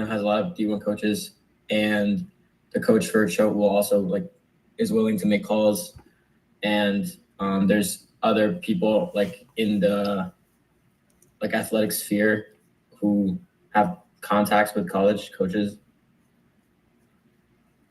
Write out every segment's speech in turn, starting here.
has a lot of D1 coaches, and the coach for Choate will also is willing to make calls, and there's other people in the athletic sphere who have contacts with college coaches.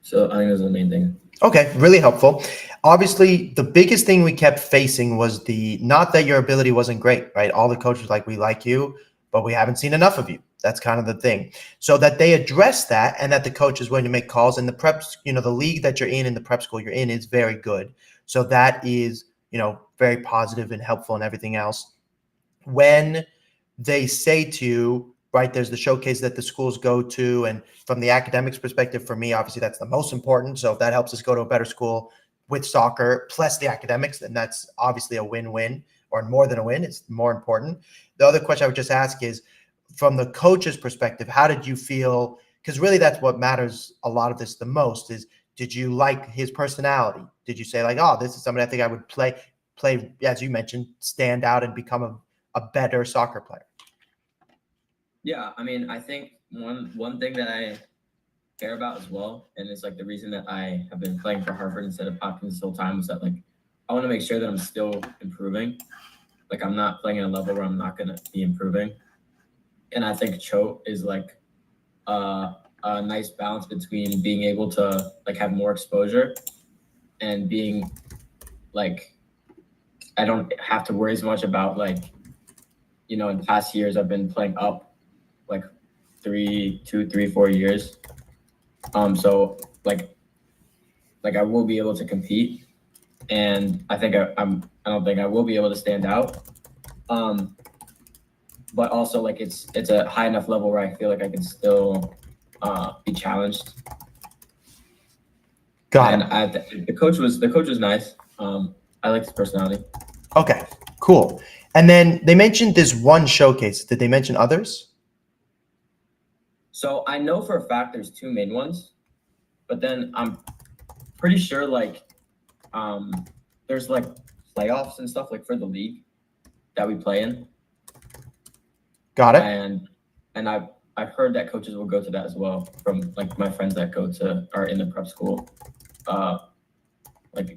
So I think those are the main thing. Okay, really helpful. Obviously, the biggest thing we kept facing was not that your ability wasn't great, right? All the coaches we like you, but we haven't seen enough of you. That's kind of the thing. So that they address that, and that the coach is willing to make calls, and the preps, the league that you're in the prep school you're in is very good. So that is, very positive and helpful and everything else. When they say to you, right, there's the showcase that the schools go to, and from the academics perspective, for me, obviously that's the most important. So if that helps us go to a better school with soccer plus the academics, then that's obviously a win-win, or more than a win. It's more important. The other question I would just ask is, from the coach's perspective, how did you feel? Because really that's what matters a lot of this the most is, did you like his personality? Did you say oh, this is somebody I think I would play, as you mentioned, stand out and become a better soccer player? Yeah, I mean, I think one thing that I care about as well, and it's the reason that I have been playing for Harvard instead of Hopkins this whole time, is that I want to make sure that I'm still improving. I'm not playing at a level where I'm not going to be improving. And I think Choate is a nice balance between being able to have more exposure and being I don't have to worry as much about in past years I've been playing up 4 years. So I will be able to compete, and I think I don't think I will be able to stand out. But also it's a high enough level where I feel like I can still be challenged. Got it. The coach was nice. I liked his personality. Okay, cool. And then they mentioned this one showcase. Did they mention others? So I know for a fact there's 2 main ones, but then I'm pretty sure there's playoffs and stuff for the league that we play in. Got it. And I've heard that coaches will go to that as well from my friends that are in the prep school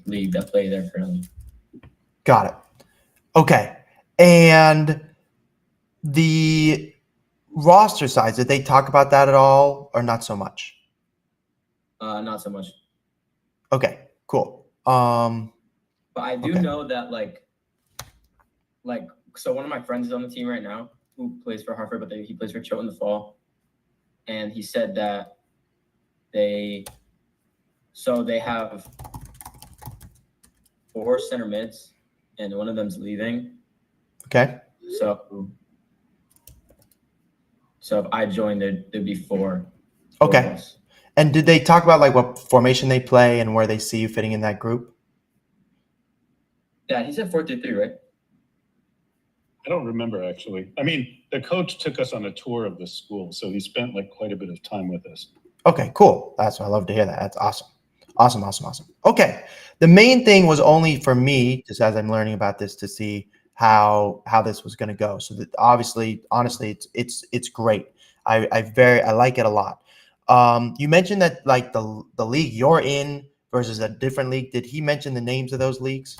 league that play there currently. Got it. Okay. And the roster size, did they talk about that at all, or not so much? Not so much. Okay, cool. But I do know that so one of my friends is on the team right now who plays for Harvard, but he plays for Choate in the fall. And he said that they have 4 center mids, and one of them's leaving. Okay. So if I joined, there'd be 4. Okay. And did they talk about what formation they play and where they see you fitting in that group? Yeah, he said 4-3-3, right? I don't remember, actually. I mean, the coach took us on a tour of the school, so he spent quite a bit of time with us. Okay, cool. That's what I love to hear that. That's awesome. Awesome. Okay. The main thing was only for me, just as I'm learning about this, to see how this was going to go. So that honestly, it's great. I like it a lot. You mentioned that the league you're in versus a different league. Did he mention the names of those leagues?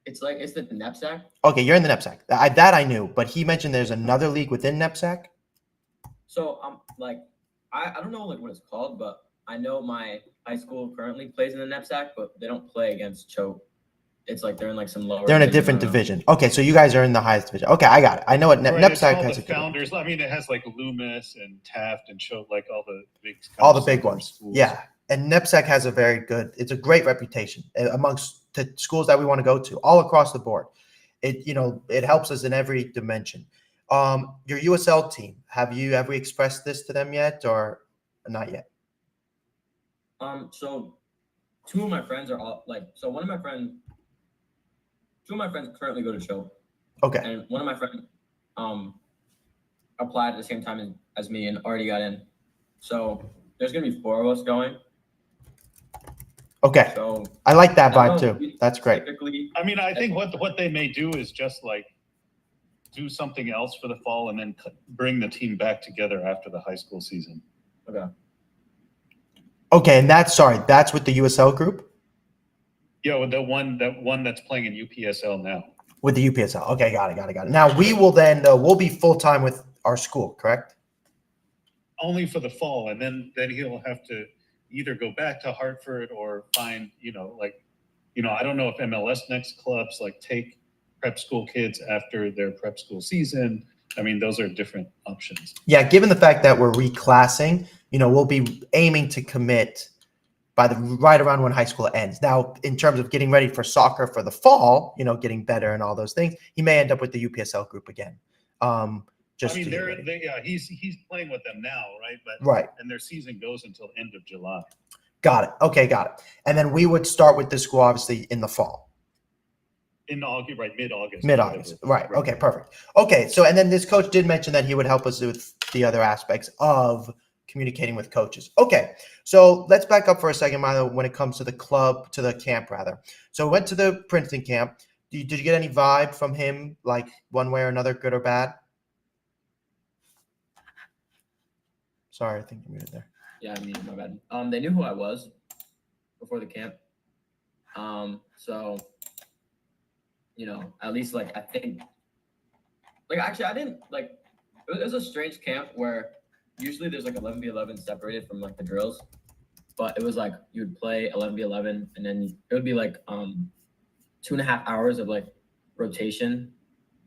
It's the NEPSAC. Okay, you're in the NEPSAC. That I knew, but he mentioned there's another league within NEPSAC. So I don't know what it's called, but I know my high school currently plays in the NEPSAC, but they don't play against Choate. It's they're in some lower. They're in a different division. Okay, so you guys are in the highest division. Okay, I got it. I know what NEPSAC has. The Founders. I mean, it has Loomis and Taft and Choate, all the big ones. Schools. Yeah, and NEPSAC has it's a great reputation amongst the schools that we want to go to all across the board. It helps us in every dimension. Your USL team, have you ever expressed this to them yet, or not yet? So 2 of my friends are all so one of my friends. 2 of my friends currently go to Choate. Okay. And one of my friends applied at the same time as me and already got in. So there's going to be 4 of us going. Okay. So I like that vibe too. That's great. I mean, I think what they may do is just do something else for the fall and then bring the team back together after the high school season. Okay. Okay, and that's with the USL group? Yeah, with that one that's playing in UPSL now. With the UPSL. Okay, got it. Now we will then we'll be full time with our school, correct? Only for the fall, and then he'll have to either go back to Hartford or find, I don't know if MLS Next clubs like take prep school kids after their prep school season. I mean, those are different options. Yeah, given the fact that we're reclassing, we'll be aiming to commit by right around when high school ends. Now, in terms of getting ready for soccer for the fall, getting better and all those things, he may end up with the UPSL group again. He's playing with them now, right? But right, and their season goes until end of July. Got it. Okay, got it. And then we would start with this school obviously in the fall. In August, right? Mid-August. Mid-August. Right. Okay, perfect. Okay, so and then this coach did mention that he would help us with the other aspects of communicating with coaches. Okay, so let's back up for a second, Milo, when it comes to the camp rather. So we went to the Princeton camp. Did you get any vibe from him, like one way or another, good or bad? Sorry, I think you muted there. Yeah, I mean, my bad. They knew who I was before the camp. So, at least I think, actually I didn't it was a strange camp where usually there's 11v11 separated from the drills, but it was you would play 11v11 and then it would be 2.5 hours of rotation.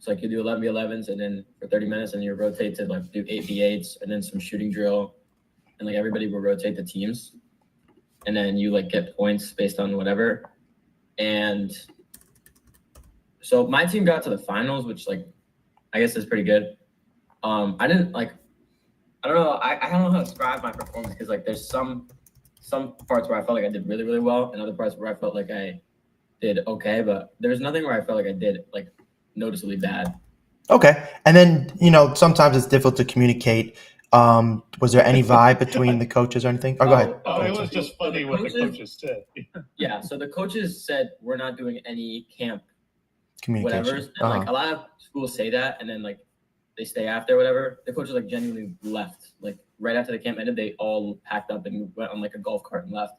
So you do 11v11s and then for 30 minutes and you rotate to do 8v8s and then some shooting drill, and everybody will rotate the teams, and then you get points based on whatever. And so my team got to the finals, which I guess is pretty good. I didn't I don't know. I don't know how to describe my performance because there's some parts where I felt like I did really, really well, and other parts where I felt like I did okay, but there's nothing where I felt like I did noticeably bad. Okay. And then, sometimes it's difficult to communicate. Was there any vibe between the coaches or anything? Go ahead. It was just funny what the coaches said. Yeah. So the coaches said, we're not doing any camp Communication. whatever. And a lot of schools say that, and then they stay after whatever. The coaches genuinely left. Right after the camp ended, they all packed up and went on a golf cart and left.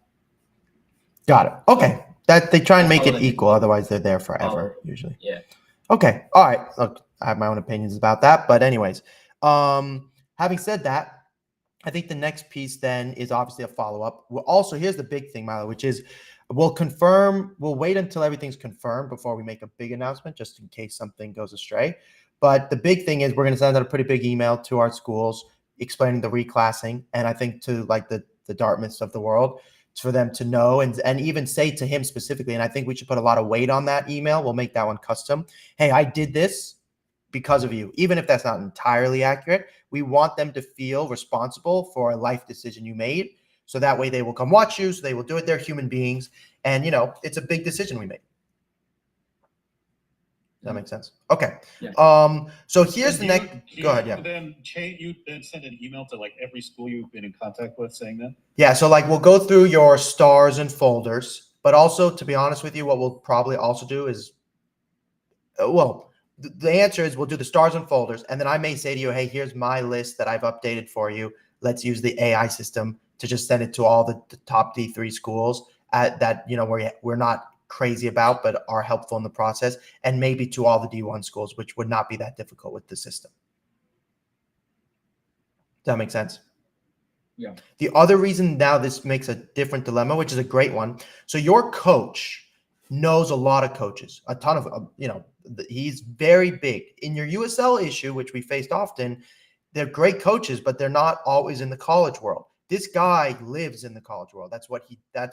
Got it. Okay. That they try and make it equal, otherwise they're there forever, usually. Yeah. Okay. All right. Look, I have my own opinions about that, but anyways, having said that, I think the next piece then is obviously a follow-up. Also, here's the big thing, Milo, which is we'll wait until everything's confirmed before we make a big announcement, just in case something goes astray. But the big thing is we're going to send out a pretty big email to our schools explaining the reclassing, and I think to the Dartmouths of the world, for them to know and even say to him specifically, and I think we should put a lot of weight on that email. We'll make that one custom. Hey, I did this because of you. Even if that's not entirely accurate, we want them to feel responsible for a life decision you made. So that way they will come watch you. So they will do it. They're human beings. And, it's a big decision we made. Does that make sense? Okay. Yeah. So here's the next. Go ahead. Yeah. You then send an email to every school you've been in contact with saying that? Yeah. So we'll go through your stars and folders, but also, to be honest with you, what we'll probably also do is, the answer is we'll do the stars and folders, and then I may say to you, hey, here's my list that I've updated for you. Let's use the AI system to just send it to all the top D3 schools that we're not crazy about, but are helpful in the process, and maybe to all the D1 schools, which would not be that difficult with the system. Does that make sense? Yeah. The other reason now this makes a different dilemma, which is a great one. So your coach knows a lot of coaches, a ton of, he's very big. In your USL issue, which we faced often, they're great coaches, but they're not always in the college world. This guy lives in the college world. That's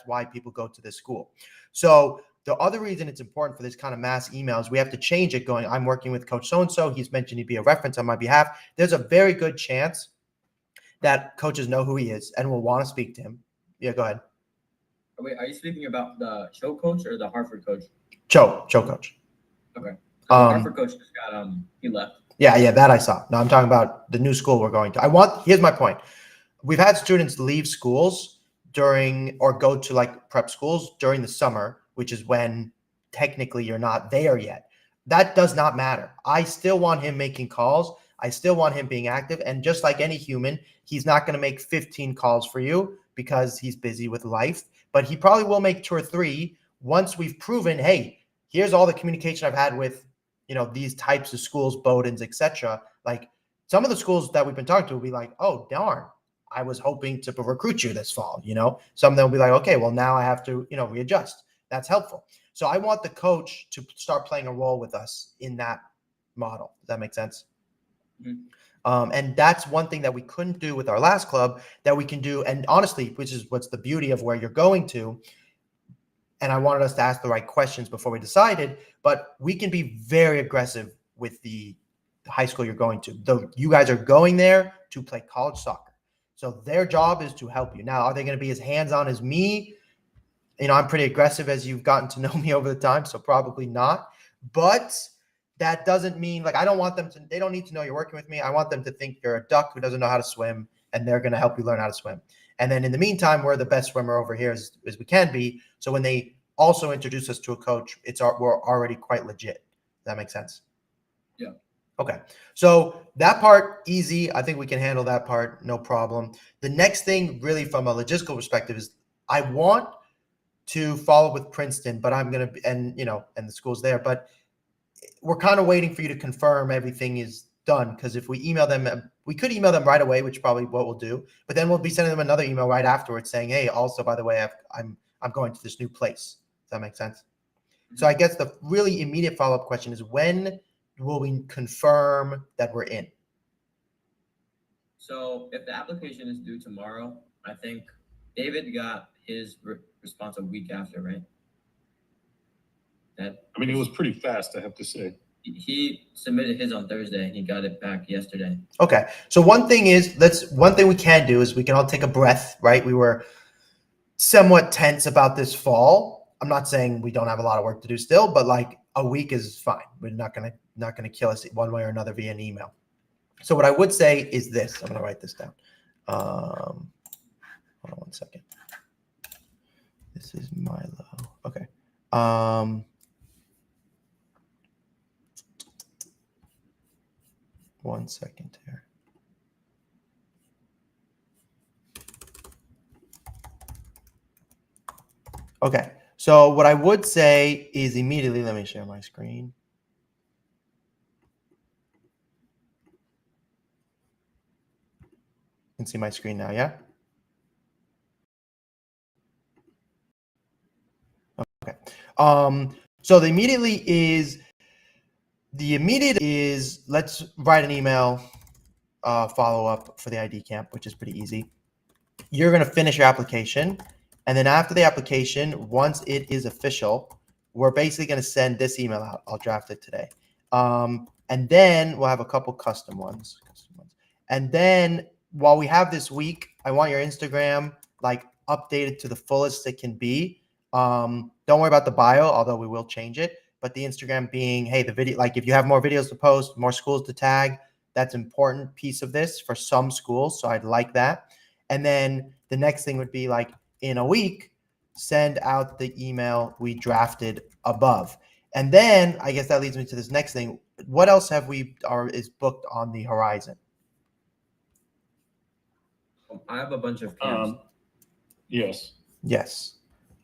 why people go to this school. So the other reason it's important for this kind of mass emails, we have to change it going, I'm working with coach so-and-so. He's mentioned he'd be a reference on my behalf. There's a very good chance that coaches know who he is and will want to speak to him. Yeah, go ahead. Wait, are you speaking about the show coach or the Hartford coach? Show coach. Okay. So the Hartford coach just got, he left. Yeah, that I saw. No, I'm talking about the new school we're going to. Here's my point. We've had students leave schools or go to prep schools during the summer, which is when technically you're not there yet. That does not matter. I still want him making calls. I still want him being active. And just like any human, he's not going to make 15 calls for you because he's busy with life, but he probably will make 2 or 3 once we've proven, hey, here's all the communication I've had with, these types of schools, Bowdoin's, etc. Like some of the schools that we've been talking to will be like, oh, darn, I was hoping to recruit you this fall. Some of them will be like, okay, well, now I have to, readjust. That's helpful. So I want the coach to start playing a role with us in that model. Does that make sense? Mm-hmm. And that's one thing that we couldn't do with our last club that we can do. And honestly, which is what's the beauty of where you're going to. And I wanted us to ask the right questions before we decided, but we can be very aggressive with the high school you're going to. You guys are going there to play college soccer. So their job is to help you. Now, are they going to be as hands-on as me? I'm pretty aggressive as you've gotten to know me over the time, so probably not. But that doesn't mean I don't want them to, they don't need to know you're working with me. I want them to think you're a duck who doesn't know how to swim, and they're going to help you learn how to swim. And then in the meantime, we're the best swimmer over here as we can be. So when they also introduce us to a coach, we're already quite legit. Does that make sense? Yeah. Okay. So that part, easy. I think we can handle that part. No problem. The next thing really from a logistical perspective is I want to follow with Princeton, but I'm going to, and the school's there, but we're kind of waiting for you to confirm everything is done. Because if we email them, we could email them right away, which is probably what we'll do, but then we'll be sending them another email right afterwards saying, hey, also, by the way, I'm going to this new place. Does that make sense? Mm-hmm. So I guess the really immediate follow-up question is, when will we confirm that we're in? So if the application is due tomorrow, I think David got his response a week after, right? It was pretty fast, I have to say. He submitted his on Thursday and he got it back yesterday. Okay. So one thing we can do is we can all take a breath, right? We were somewhat tense about this fall. I'm not saying we don't have a lot of work to do still, but a week is fine. We're not gonna kill us one way or another via an email. So what I would say is this. I'm gonna write this down. Hold on one second. This is Milo. Okay. One second here. Okay. So what I would say is immediately, let me share my screen. You can see my screen now, yeah? Okay. So the immediate is let's write an email follow up for the ID camp, which is pretty easy. You're going to finish your application. And then after the application, once it is official, we're basically going to send this email out. I'll draft it today. And then we'll have a couple custom ones. And then while we have this week, I want your Instagram updated to the fullest it can be. Don't worry about the bio, although we will change it. But the Instagram being, hey, the video, if you have more videos to post, more schools to tag, that's an important piece of this for some schools. So I'd like that. And then the next thing would be in a week, send out the email we drafted above. And then I guess that leads me to this next thing. What else is booked on the horizon? I have a bunch of camps. Yes. Yes.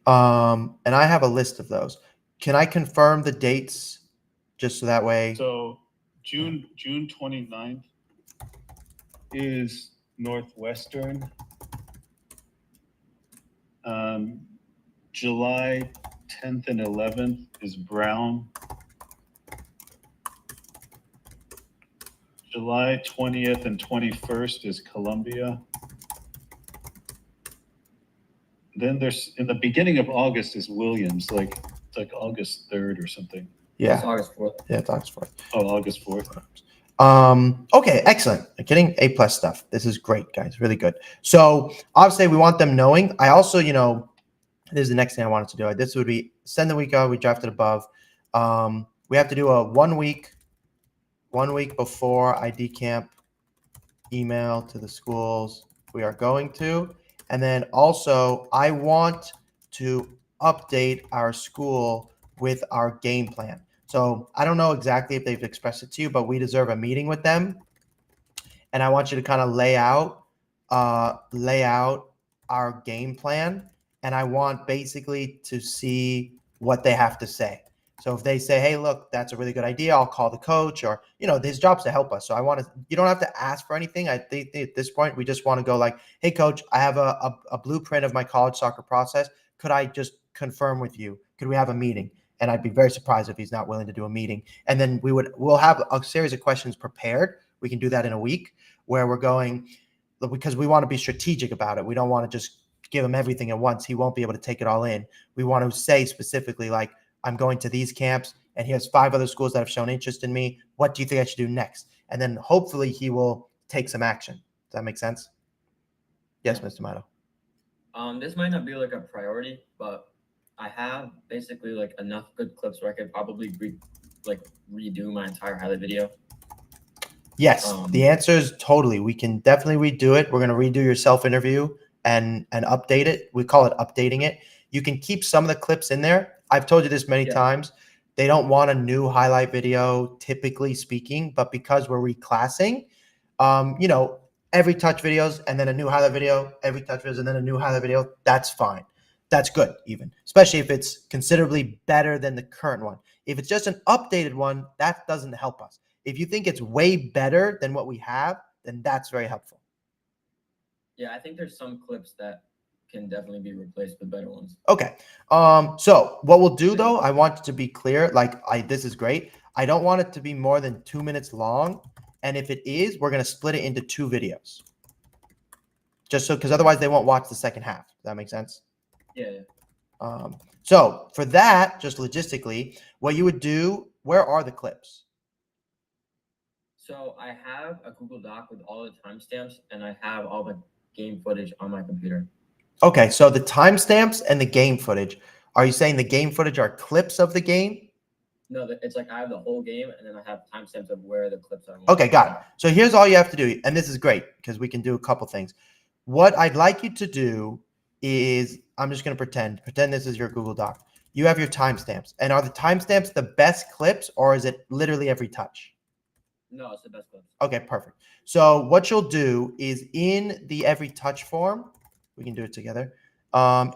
And I have a list of those. Can I confirm the dates just so that way? So June 29th is Northwestern. July 10th and 11th is Brown. July 20th and 21st is Columbia. Then there's in the beginning of August is Williams, it's August 3rd or something. Yeah. It's August 4th. Yeah, it's August 4th. Oh, August 4th. Okay, excellent. Getting A+ stuff. This is great, guys. Really good. So obviously we want them knowing. I also, this is the next thing I wanted to do. This would be send the week out. We drafted above. We have to do a 1 week before ID camp email to the schools we are going to. And then also I want to update our school with our game plan. So I don't know exactly if they've expressed it to you, but we deserve a meeting with them. And I want you to kind of lay out our game plan. And I want basically to see what they have to say. So if they say, hey, look, that's a really good idea, I'll call the coach, or, his job's to help us. So you don't have to ask for anything. I think at this point, we just want to go like, hey, coach, I have a blueprint of my college soccer process. Could I just confirm with you? Could we have a meeting? And I'd be very surprised if he's not willing to do a meeting. And then we'll have a series of questions prepared. We can do that in a week where we're going, because we want to be strategic about it. We don't want to just give him everything at once. He won't be able to take it all in. We want to say specifically, like, I'm going to these camps and here's 5 other schools that have shown interest in me. What do you think I should do next? And then hopefully he will take some action. Does that make sense? Yes, Mr. Mito. This might not be like a priority, but I have basically like enough good clips where I could probably redo my entire highlight video. Yes, the answer is totally. We can definitely redo it. We're going to redo your self-interview and update it. We call it updating it. You can keep some of the clips in there. I've told you this many times. They don't want a new highlight video, typically speaking, but because we're reclassing, every touch videos and then a new highlight video, every touch videos and then a new highlight video, that's fine. That's good even, especially if it's considerably better than the current one. If it's just an updated one, that doesn't help us. If you think it's way better than what we have, then that's very helpful. Yeah, I think there's some clips that can definitely be replaced with better ones. Okay. So what we'll do though, I want it to be clear, this is great. I don't want it to be more than 2 minutes long. And if it is, we're going to split it into 2 videos. Just so, because otherwise they won't watch the second half. Does that make sense? Yeah. So for that, just logistically, what you would do, where are the clips? So I have a Google Doc with all the timestamps and I have all the game footage on my computer. Okay, so the timestamps and the game footage. Are you saying the game footage are clips of the game? No, it's like I have the whole game and then I have timestamps of where the clips are. Okay, got it. So here's all you have to do, and this is great because we can do a couple things. What I'd like you to do is, I'm just going to pretend this is your Google Doc. You have your timestamps, and are the timestamps the best clips, or is it literally every touch? No, it's the best clips. Okay, perfect. So what you'll do is in the every touch form, we can do it together.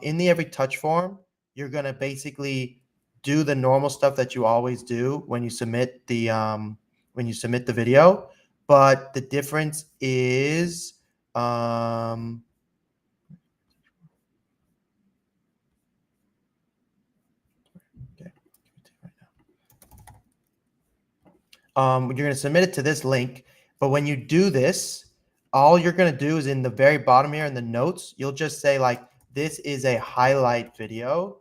In the every touch form, you're going to basically do the normal stuff that you always do when you submit the video, but the difference is you're going to submit it to this link, but when you do this, all you're going to do is in the very bottom here in the notes, you'll just say like, this is a highlight video.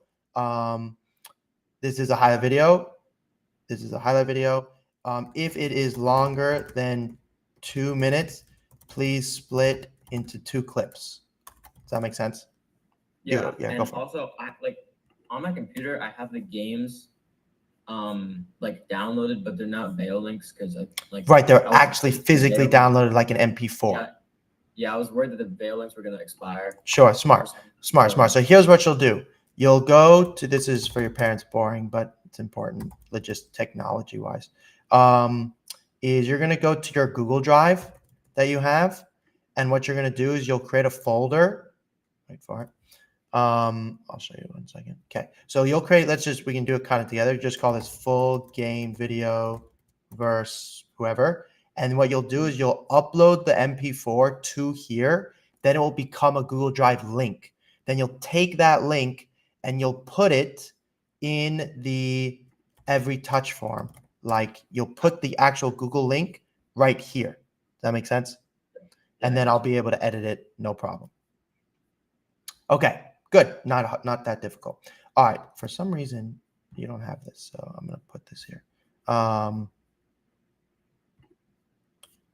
This is a highlight video. This is a highlight video. If it is longer than 2 minutes, please split into 2 clips. Does that make sense? Yeah. Yeah. And also, on my computer, I have the games downloaded, but they're not Veil links because right, they're actually physically downloaded like an MP4. Yeah, I was worried that the Veil links were gonna expire. Sure, smart. So here's what you'll do. You'll go to, this is for your parents, boring, but it's important, just technology wise. Is you're gonna go to your Google Drive that you have, and what you're gonna do is you'll create a folder. Wait for it. I'll show you 1 second. Okay, so you'll create, we can do it kind of together. Just call this full game video verse whoever. And what you'll do is you'll upload the MP4 to here. Then it will become a Google Drive link. Then you'll take that link and you'll put it in the every touch form. Like you'll put the actual Google link right here. Does that make sense? And then I'll be able to edit it, no problem. Okay. Good. Not that difficult. All right. For some reason, you don't have this, so I'm going to put this here. I'm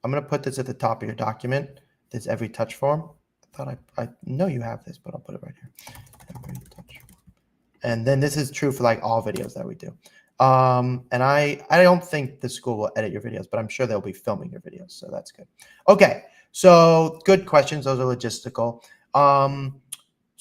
going to put this at the top of your document. This every touch form. I thought I know you have this, but I'll put it right here. Every touch form. And then this is true for like all videos that we do. And I don't think the school will edit your videos, but I'm sure they'll be filming your videos, so that's good. Okay. So good questions. Those are logistical.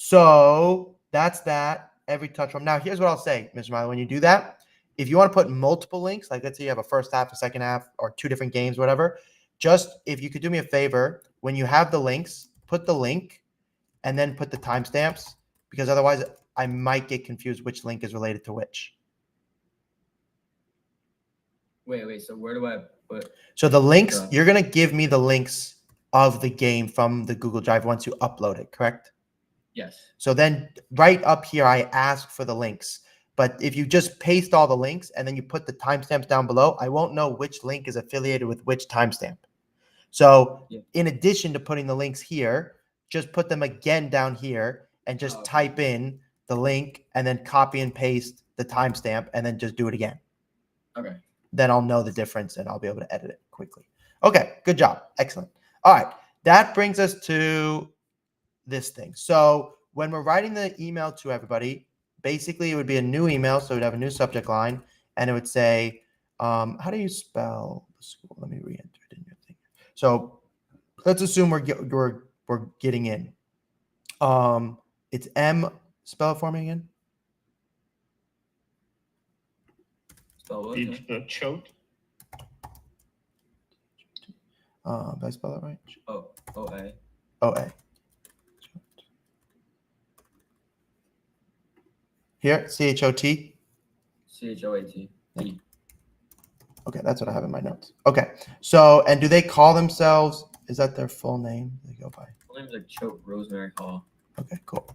So that's that, every touch form. Now, here's what I'll say, Mr. Milo. When you do that, if you want to put multiple links, like let's say you have a first half, a second half, or 2 different games, whatever, just if you could do me a favor, when you have the links, put the link and then put the timestamps, because otherwise I might get confused which link is related to which. Wait. So where do I put? So the links, Yeah. you're going to give me the links of the game from the Google Drive once you upload it, correct? Yes. So then right up here, I ask for the links. But if you just paste all the links and then you put the timestamps down below, I won't know which link is affiliated with which timestamp. So in addition to putting the links here, just put them again down here and just type in the link and then copy and paste the timestamp and then just do it again. Okay. Then I'll know the difference and I'll be able to edit it quickly. Okay, good job. Excellent. All right, that brings us to this thing. So when we're writing the email to everybody, basically it would be a new email. So it would have a new subject line and it would say, how do you spell the school? Let me re-enter it in your thing. So let's assume we're getting in. It's M. Spell it for me again. Spell what? Choate. Did I spell it right? O-A. O-A. Here, C-H-O-T. C-H-O-A-T. Okay, that's what I have in my notes. Okay, so, and do they call themselves, is that their full name? They go by? Full name is like Choate Rosemary Hall. Okay, cool.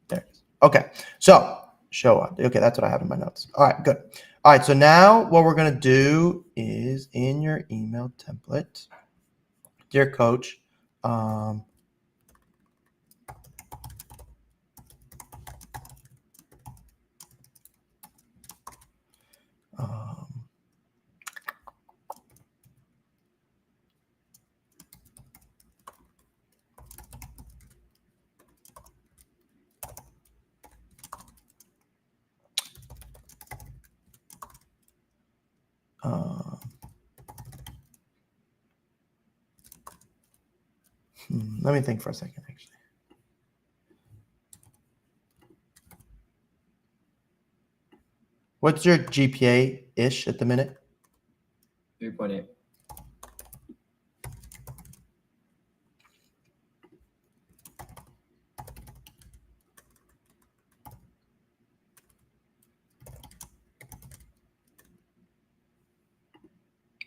There it is. Okay, so show up. Okay, that's what I have in my notes. All right, good. All right, so now what we're going to do is in your email template, dear coach, let me think for a second, actually. What's your GPA-ish at the minute? 3.8.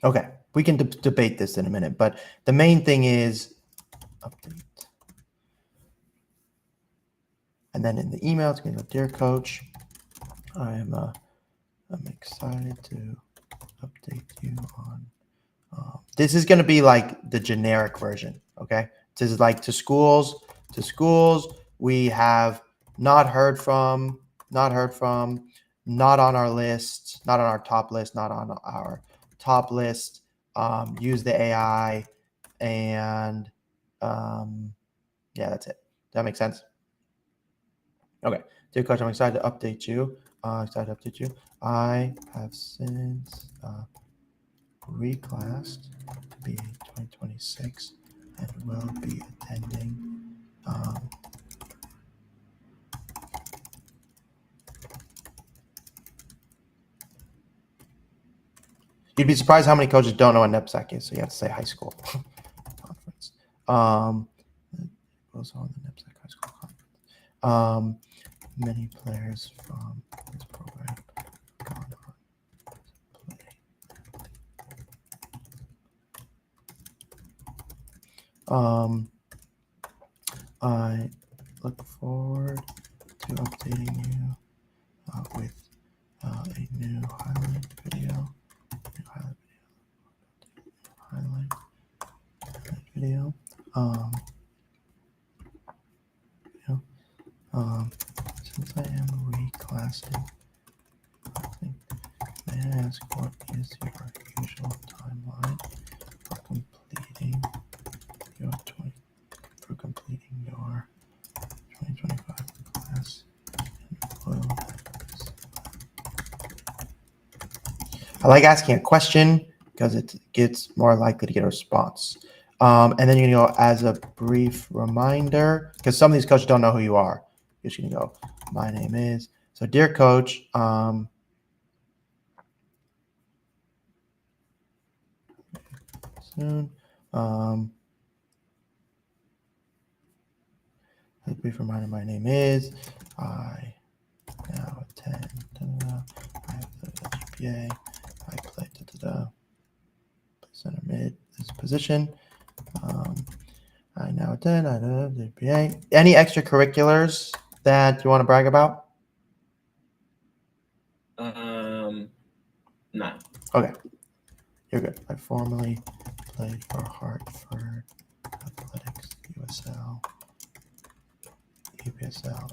Okay, we can debate this in a minute, but the main thing is update. And then in the email, it's going to go, dear coach, I'm excited to update you on. This is going to be like the generic version. Okay, this is like to schools. We have not heard from, not on our list, not on our top list, not on our top list. Use the AI, and yeah, that's it. Does that make sense? Okay, dear coach, I'm excited to update you. I have since reclassed to be 2026 and will be attending you'd be surprised how many coaches don't know what NEPSAC is, so you have to say high school conference. It goes on the NEPSAC high school conference. Many players from this program have gone on to play. I look forward to updating you with a new highlight video. Since I am reclassing, may I ask what is your usual timeline for completing your 2025 class? I like asking a question because it gets more likely to get a response. And then you're going to go as a brief reminder, because some of these coaches don't know who you are. You're just going to go, my name is. So dear coach, soon. A brief reminder, my name is, I now attend, I have the GPA, I play, play center mid, this position. I now attend, I have the GPA. Any extracurriculars that you want to brag about? No. Okay, you're good. I formerly played for Hartford Athletics, USL, UPSL,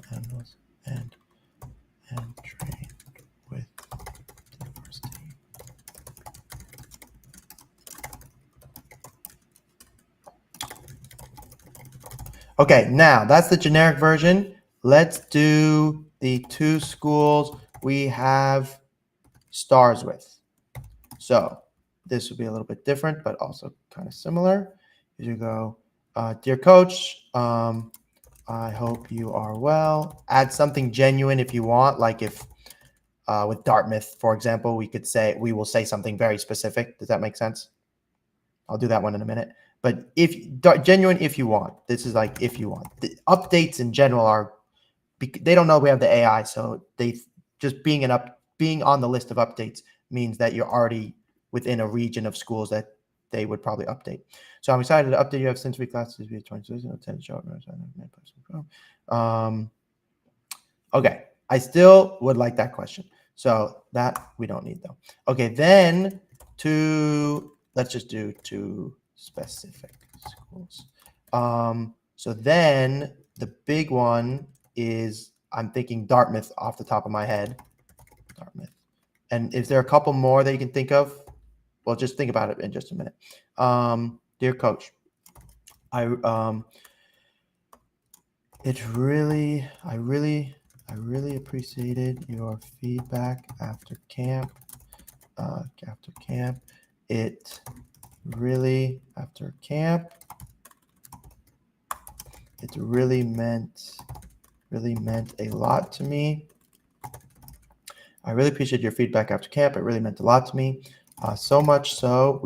and trained with the first team. Okay, now that's the generic version. Let's do the 2 schools we have stars with. So this would be a little bit different, but also kind of similar. As you go, dear coach, I hope you are well. Add something genuine if you want, like if with Dartmouth, for example, we will say something very specific. Does that make sense? I'll do that one in a minute. But if genuine, if you want, this is like if you want. The updates in general are, they don't know we have the AI, so they just being on the list of updates means that you're already within a region of schools that they would probably update. So I'm excited to update you. Have since reclassed to be 20 show. Okay, I still would like that question. So that we don't need though. Okay, then let's just do 2 specific schools. So then the big one is, I'm thinking Dartmouth off the top of my head. Dartmouth. And is there a couple more that you can think of? Well, just think about it in just a minute. Dear coach, I really appreciated your feedback after camp. It really meant a lot to me. I really appreciate your feedback after camp. It really meant a lot to me. So much so,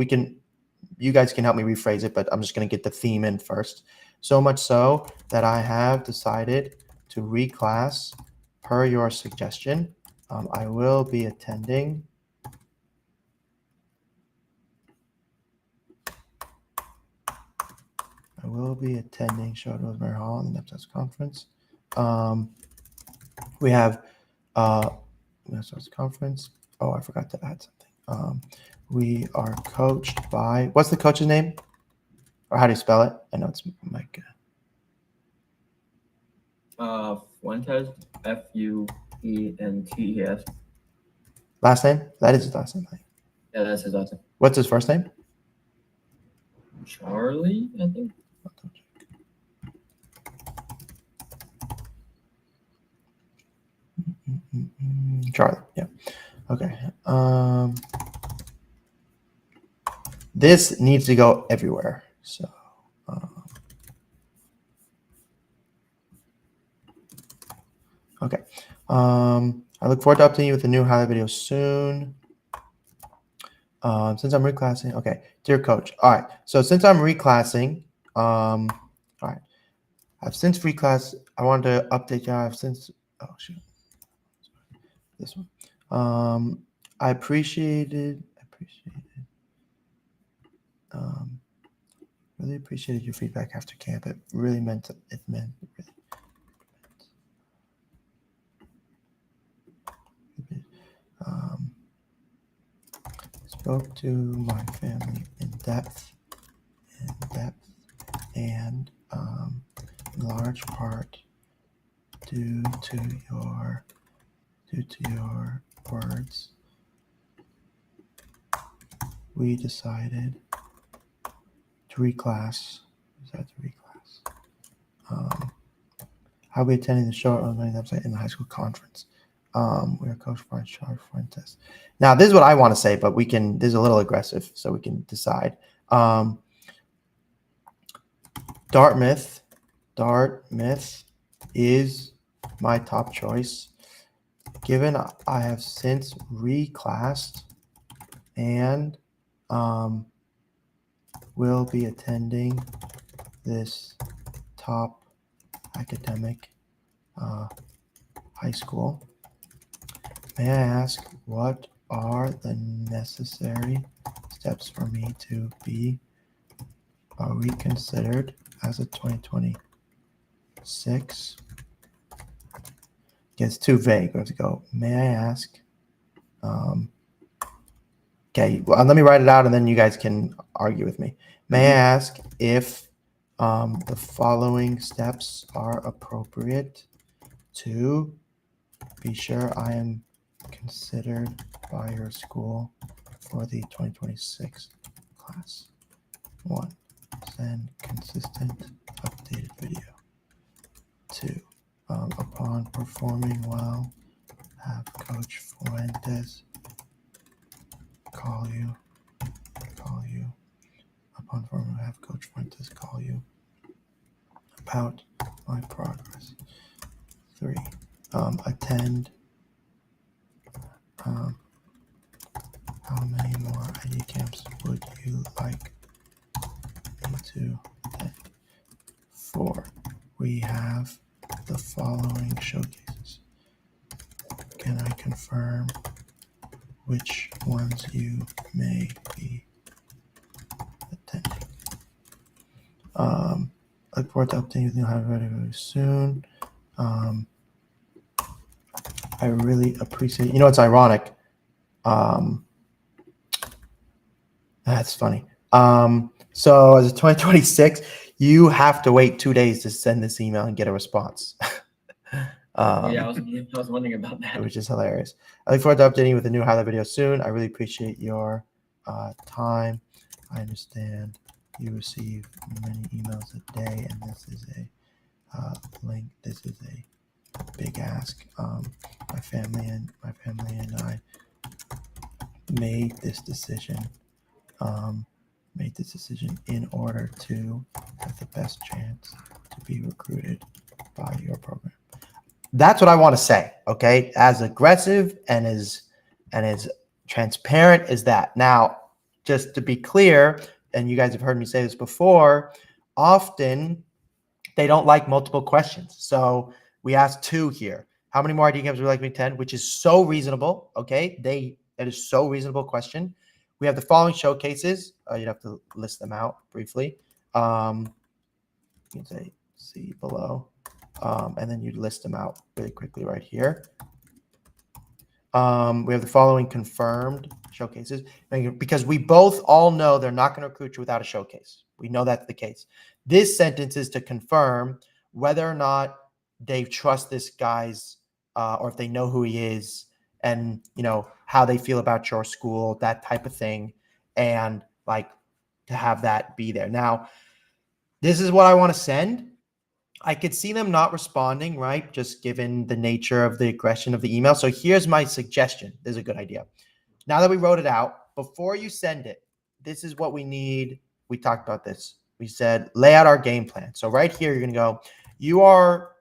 you guys can help me rephrase it, but I'm just going to get the theme in first. So much so that I have decided to reclass per your suggestion. I will be attending Show at Rosemary Hall in the NEPSAS conference. We have NEPSAS conference. Oh, I forgot to add something. We are coached by, what's the coach's name? Or how do you spell it? I know it's Mike. Fuentes, Fuentes. Last name? That is his last name. Yeah, that's his last name. What's his first name? Charlie, I think. Charlie, yeah. Okay. This needs to go everywhere. So okay. I look forward to updating you with a new highlight video soon. Since I'm reclassing, okay, dear coach. All right. So since I'm reclassing, all right. I've since reclassed. I wanted to update you. I've since, oh shoot, this one. I appreciated. Really appreciated your feedback after camp. It really meant. Spoke to my family in depth, and in large part due to your words, we decided to reclass. I'll be attending the show on the website in the high school conference. We are coached by Charlie Fuentes. Now, this is what I want to say, but this is a little aggressive, so we can decide. Dartmouth is my top choice, given I have since reclassed and will be attending this top academic high school. May I ask what are the necessary steps for me to be reconsidered as a 2026? Gets too vague. We have to go. May I ask? Okay, well, let me write it out and then you guys can argue with me. May I ask if the following steps are appropriate to be sure I am considered by your school for the 2026 class? 1. Send consistent updated video. 2. Upon performing well, have Coach Fuentes call you. Upon performing well, have Coach Fuentes call you about my progress. 3. Attend. How many more ID camps would you like me to attend? 4. We have the following showcases. Can I confirm which ones you may be attending? Look forward to updating you. You'll have it ready very soon. I really appreciate. You know, it's ironic. That's funny. So as a 2026, you have to wait 2 days to send this email and get a response. I was wondering about that. Which is hilarious. I look forward to updating you with a new highlight video soon. I really appreciate your time. I understand you receive many emails a day, and this is a link. This is a big ask. My family and I made this decision in order to have the best chance to be recruited by your program. That's what I want to say. Okay, as aggressive and as transparent as that. Now, just to be clear, and you guys have heard me say this before, often they don't like multiple questions. So we asked 2 here. How many more ID games would you like me to attend? Which is so reasonable. Okay, that is so reasonable question. We have the following showcases. You'd have to list them out briefly. You can say see below, and then you'd list them out really quickly right here. We have the following confirmed showcases, because we both all know they're not going to recruit you without a showcase. We know that's the case. This sentence is to confirm whether or not they trust this guy's, or if they know who he is, and how they feel about your school, that type of thing, and like to have that be there. Now, this is what I want to send. I could see them not responding, right? Just given the nature of the aggression of the email. So here's my suggestion. This is a good idea. Now that we wrote it out, before you send it, this is what we need. We talked about this. We said, lay out our game plan. So right here, you're going to go,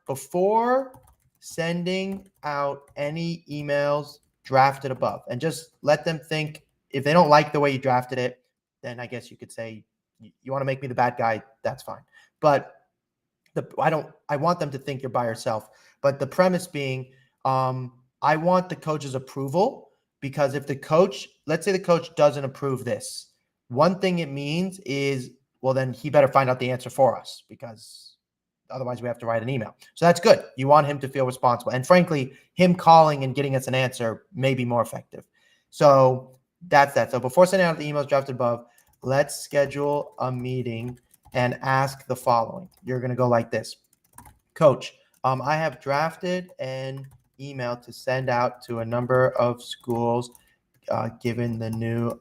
before sending out any emails drafted above, and just let them think. If they don't like the way you drafted it, then I guess you could say, you want to make me the bad guy. That's fine. But I want them to think you're by yourself. But the premise being, I want the coach's approval, because if let's say the coach doesn't approve this, one thing it means is, well, then he better find out the answer for us, because otherwise we have to write an email. So that's good. You want him to feel responsible. And frankly, him calling and getting us an answer may be more effective. So that's that. So before sending out the emails drafted above, let's schedule a meeting and ask the following. You're going to go like this. Coach, I have drafted an email to send out to a number of schools, given the new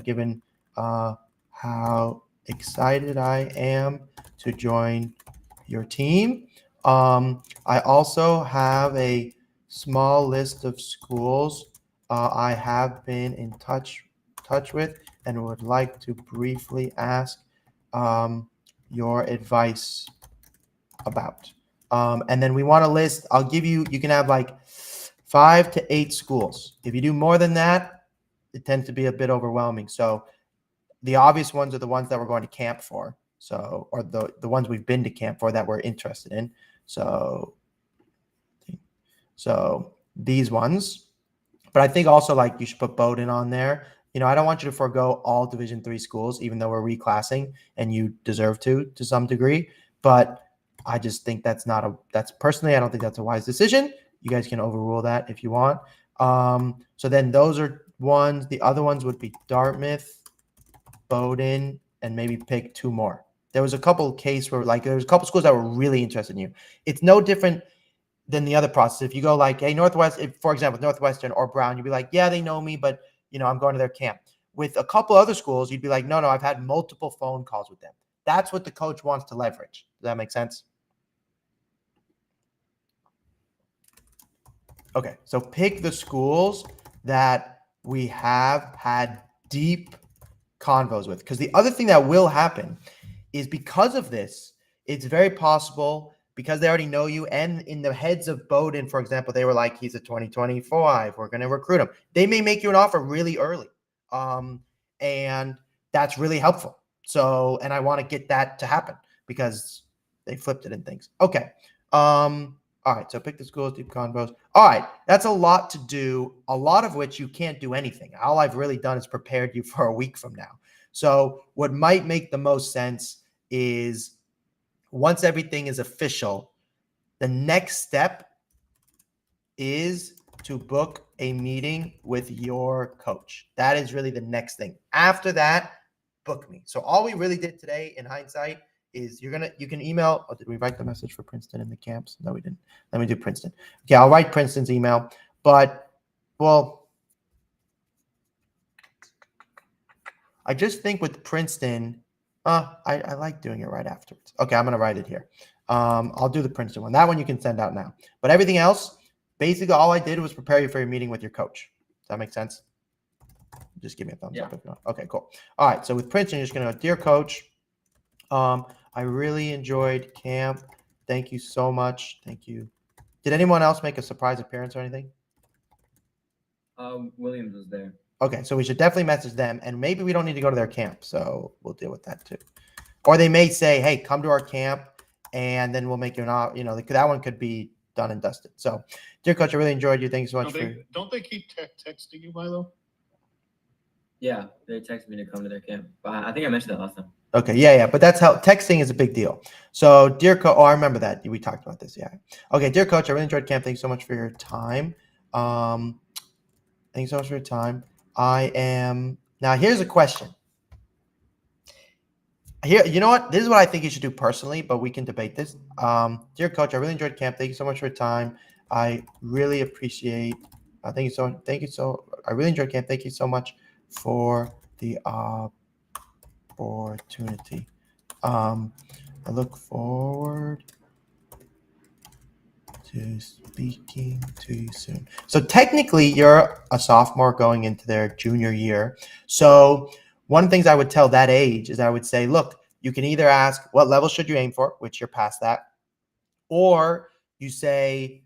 given how excited I am to join your team. I also have a small list of schools I have been in touch with and would like to briefly ask your advice about. And then we want to list, you can have like 5 to 8 schools. If you do more than that, it tends to be a bit overwhelming. So the obvious ones are the ones that we're going to camp for. So, or the ones we've been to camp for that we're interested in. So these ones, but I think also like you should put Bowdoin on there. I don't want you to forego all Division III schools, even though we're reclassing and you deserve to some degree. But I just think that's personally, I don't think that's a wise decision. You guys can overrule that if you want. So then those are ones. The other ones would be Dartmouth, Bowdoin, and maybe pick 2 more. There was a couple of cases where there was a couple schools that were really interested in you. It's no different than the other process. If you go like, hey, for example, Northwestern or Brown, you'd be like, yeah, they know me, but I'm going to their camp. With a couple other schools, you'd be like, no, I've had multiple phone calls with them. That's what the coach wants to leverage. Does that make sense? Okay, so pick the schools that we have had deep convos with. Because the other thing that will happen is because of this, it's very possible, because they already know you, and in the heads of Bowdoin, for example, they were like, he's a 2025, we're going to recruit him. They may make you an offer really early. And that's really helpful. So, and I want to get that to happen because they flipped it and things. Okay. All right, so pick the schools, deep convos. All right, that's a lot to do, a lot of which you can't do anything. All I've really done is prepared you for a week from now. So what might make the most sense is once everything is official, the next step is to book a meeting with your coach. That is really the next thing. After that, book me. So all we really did today in hindsight is you can email. Oh, did we write the message for Princeton in the camps? No, we didn't. Let me do Princeton. Okay, I'll write Princeton's email. But, well, I just think with Princeton, I like doing it right afterwards. Okay, I'm going to write it here. I'll do the Princeton one. That one you can send out now. But everything else, basically all I did was prepare you for your meeting with your coach. Does that make sense? Just give me a thumbs up if you want. Okay, cool. All right, so with Princeton, you're just going to go, dear coach, I really enjoyed camp. Thank you so much. Thank you. Did anyone else make a surprise appearance or anything? Williams was there. Okay, so we should definitely message them, and maybe we don't need to go to their camp, so we'll deal with that too. Or they may say, hey, come to our camp, and then we'll make you that one could be done and dusted. So, dear coach, I really enjoyed you. Thank you so much. Don't they keep texting you, Milo? Yeah, they texted me to come to their camp. But I think I mentioned that last time. Okay, yeah, but that's how texting is a big deal. So, dear coach, I remember that we talked about this. Yeah. Okay, dear coach, I really enjoyed camp. Thanks so much for your time. Thanks so much for your time. Now. Here's a question. Here, you know what? This is what I think you should do personally, but we can debate this. Dear coach, I really enjoyed camp. Thank you so much for your time. I really appreciate. Thank you so much. Thank you so. I really enjoyed camp. Thank you so much for the opportunity. I look forward to speaking to you soon. So technically, you're a sophomore going into their junior year. So one of the things I would tell that age is I would say, look, you can either ask what level should you aim for, which you're past that, or you say,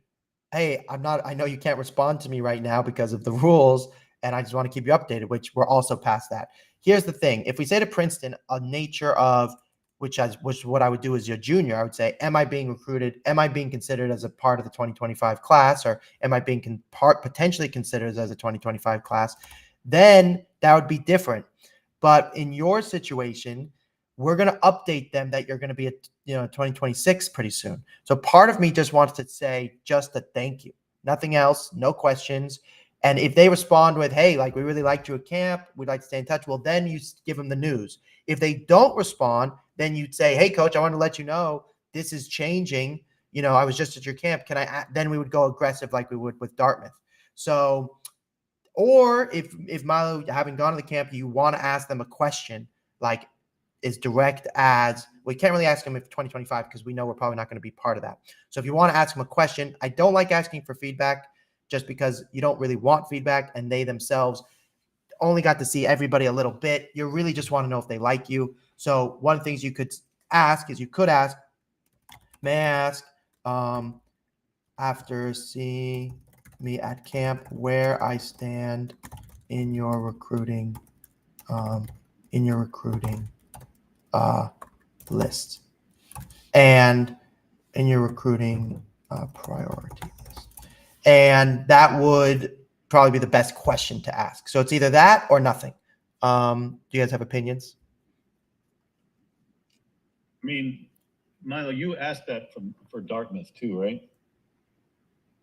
hey, I know you can't respond to me right now because of the rules, and I just want to keep you updated, which we're also past that. Here's the thing. If we say to Princeton, a nature of which what I would do as your junior, I would say, am I being recruited? Am I being considered as a part of the 2025 class? Or am I being potentially considered as a 2025 class? Then that would be different. But in your situation, we're going to update them that you're going to be at 2026 pretty soon. So part of me just wants to say just a thank you. Nothing else, no questions. And if they respond with, hey, like we really liked you at camp, we'd like to stay in touch, well, then you give them the news. If they don't respond, then you'd say, hey, coach, I want to let you know this is changing. I was just at your camp. Then we would go aggressive like we would with Dartmouth. So, or if Milo, having gone to the camp, you want to ask them a question, like as direct as, we can't really ask them if 2025 because we know we're probably not going to be part of that. So if you want to ask them a question, I don't like asking for feedback just because you don't really want feedback and they themselves only got to see everybody a little bit. You really just want to know if they like you. So one of the things you could ask is may I ask, after seeing me at camp, where I stand in your recruiting in your recruiting list and in your recruiting priority list. And that would probably be the best question to ask. So it's either that or nothing. Do you guys have opinions? I mean, Milo, you asked that for Dartmouth too, right?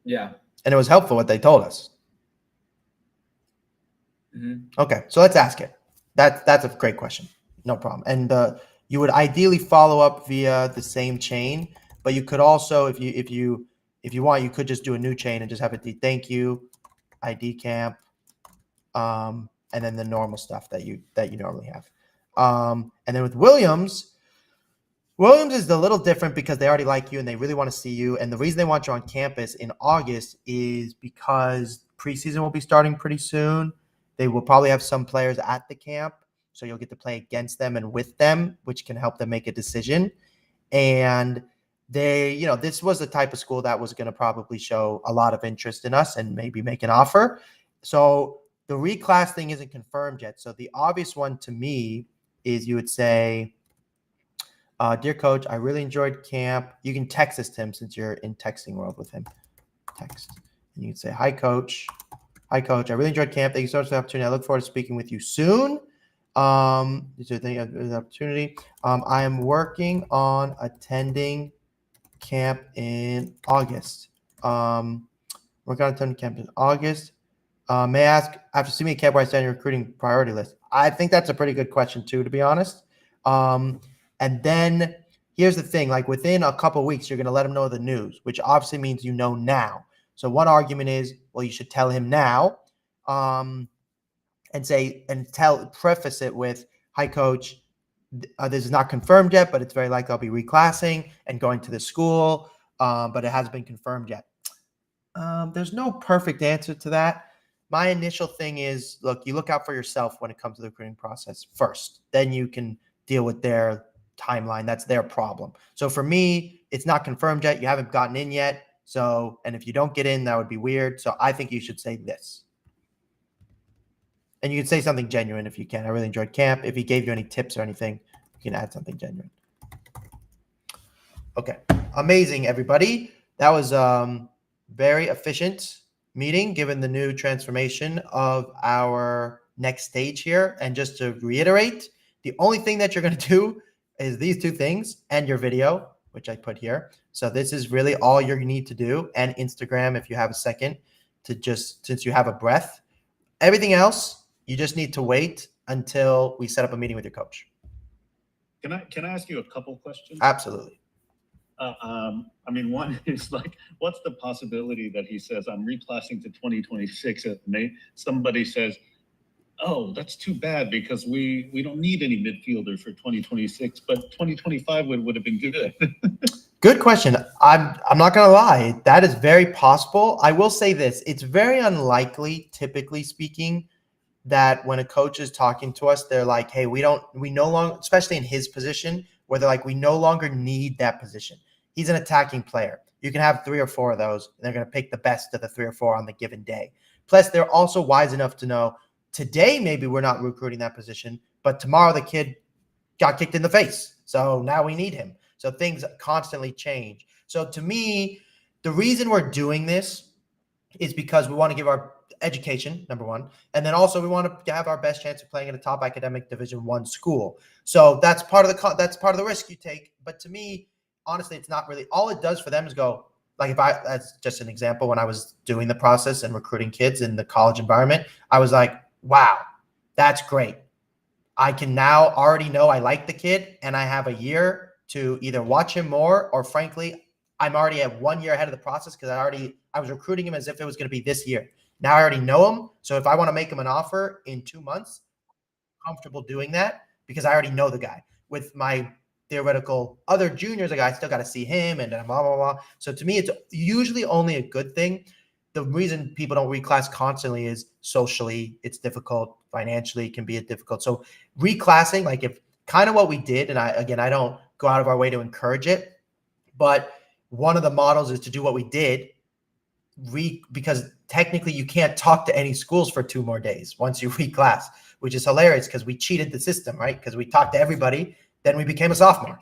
Yeah. And it was helpful what they told us. Mm-hmm. Okay, so let's ask it. That's a great question. No problem. And you would ideally follow up via the same chain, but you could also, if you want, you could just do a new chain and just have it be thank you, ID camp, and then the normal stuff that you normally have. And then with Williams is a little different because they already like you and they really want to see you. And the reason they want you on campus in August is because preseason will be starting pretty soon. They will probably have some players at the camp, so you'll get to play against them and with them, which can help them make a decision. And they, this was the type of school that was going to probably show a lot of interest in us and maybe make an offer. So the reclass thing isn't confirmed yet. So the obvious one to me is you would say, dear coach, I really enjoyed camp. You can text this to him since you're in texting world with him. Text. And you can say, hi, coach. Hi, coach. I really enjoyed camp. Thank you so much for the opportunity. I look forward to speaking with you soon. So thank you for the opportunity. I am working on attending camp in August. Working on attending camp in August. May I ask, after seeing me at camp, where I stand in your recruiting priority list? I think that's a pretty good question too, to be honest. And then here's the thing, like within a couple of weeks, you're going to let him know the news, which obviously means you know now. So one argument is, well, you should tell him now, and preface it with, hi, coach, this is not confirmed yet, but it's very likely I'll be reclassing and going to the school, but it hasn't been confirmed yet. There's no perfect answer to that. My initial thing is, look, you look out for yourself when it comes to the recruiting process first. Then you can deal with their timeline. That's their problem. So for me, it's not confirmed yet. You haven't gotten in yet. So, and if you don't get in, that would be weird. So I think you should say this. And you can say something genuine if you can. I really enjoyed camp. If he gave you any tips or anything, you can add something genuine. Okay. Amazing, everybody. That was very efficient meeting given the new transformation of our next stage here. And just to reiterate, the only thing that you're going to do is these two things and your video, which I put here. So this is really all you need to do, and Instagram if you have a second to just, since you have a breath. Everything else, you just need to wait until we set up a meeting with your coach. Can I ask you a couple questions? Absolutely. I mean, one is like, what's the possibility that he says, I'm reclassing to 2026, and somebody says, oh, that's too bad because we don't need any midfielders for 2026, but 2025 would have been good. Good question. I'm not going to lie. That is very possible. I will say this. It's very unlikely, typically speaking, that when a coach is talking to us, they're like, hey, we no longer, especially in his position, where they're like, we no longer need that position. He's an attacking player. You can have 3 or 4 of those, and they're going to pick the best of the 3 or 4 on the given day. Plus, they're also wise enough to know today maybe we're not recruiting that position, but tomorrow the kid got kicked in the face. So now we need him. So things constantly change. So to me, the reason we're doing this is because we want to give our education, number one, and then also we want to have our best chance of playing at a top academic Division I school. So that's part of the risk you take. But to me, honestly, it's not really, all it does for them is go, like that's just an example. When I was doing the process and recruiting kids in the college environment, I was like, wow, that's great. I can now already know I like the kid, and I have a year to either watch him more, or frankly, I'm already at 1 year ahead of the process because I was recruiting him as if it was going to be this year. Now I already know him. So if I want to make him an offer in 2 months, I'm comfortable doing that because I already know the guy. With my theoretical other juniors, like I still got to see him and blah, blah, blah. So to me, it's usually only a good thing. The reason people don't reclass constantly is socially, it's difficult. Financially, it can be difficult. So reclassing, like if kind of what we did, and I don't go out of our way to encourage it, but one of the models is to do what we did, because technically you can't talk to any schools for 2 more days once you reclass, which is hilarious because we cheated the system, right? Because we talked to everybody, then we became a sophomore.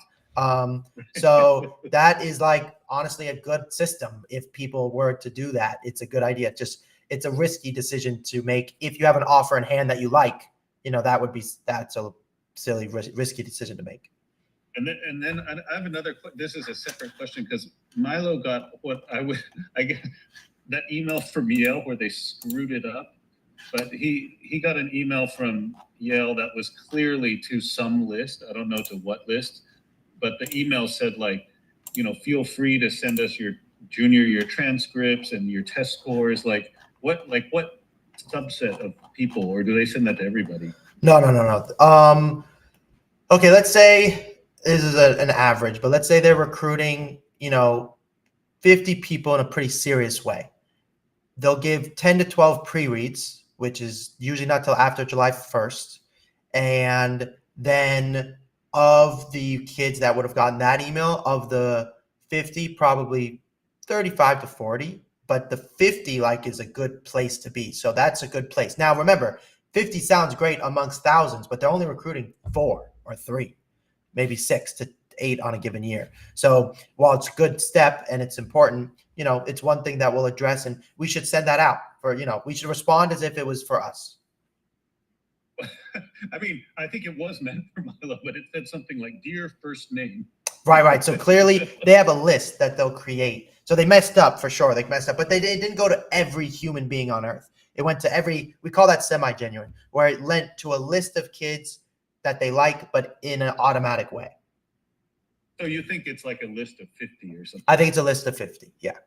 So that is like honestly a good system. If people were to do that, it's a good idea. Just it's a risky decision to make. If you have an offer in hand that you like, that's a silly, risky decision to make. And then I have another. This is a separate question because Milo got what I get that email from Yale where they screwed it up, but he got an email from Yale that was clearly to some list. I don't know to what list, but the email said like, feel free to send us your junior year transcripts and your test scores. Like what subset of people, or do they send that to everybody? No. Okay, let's say this is an average, but let's say they're recruiting, 50 people in a pretty serious way. They'll give 10 to 12 pre-reads, which is usually not till after July 1st. And then of the kids that would have gotten that email, of the 50, probably 35 to 40. But the 50 is a good place to be. So that's a good place. Now, remember, 50 sounds great amongst thousands, but they're only recruiting 4 or 3, maybe 6 to 8 on a given year. So while it's a good step and it's important, it's one thing that we'll address, and we should send that out for, we should respond as if it was for us. I mean, I think it was meant for Milo, but it said something like dear first name. Right. So clearly they have a list that they'll create. So they messed up for sure. They messed up, but they didn't go to every human being on earth. It went to we call that semi-genuine, where it lent to a list of kids that they like, but in an automatic way. So you think it's like a list of 50 or something? I think it's a list of 50. Yeah.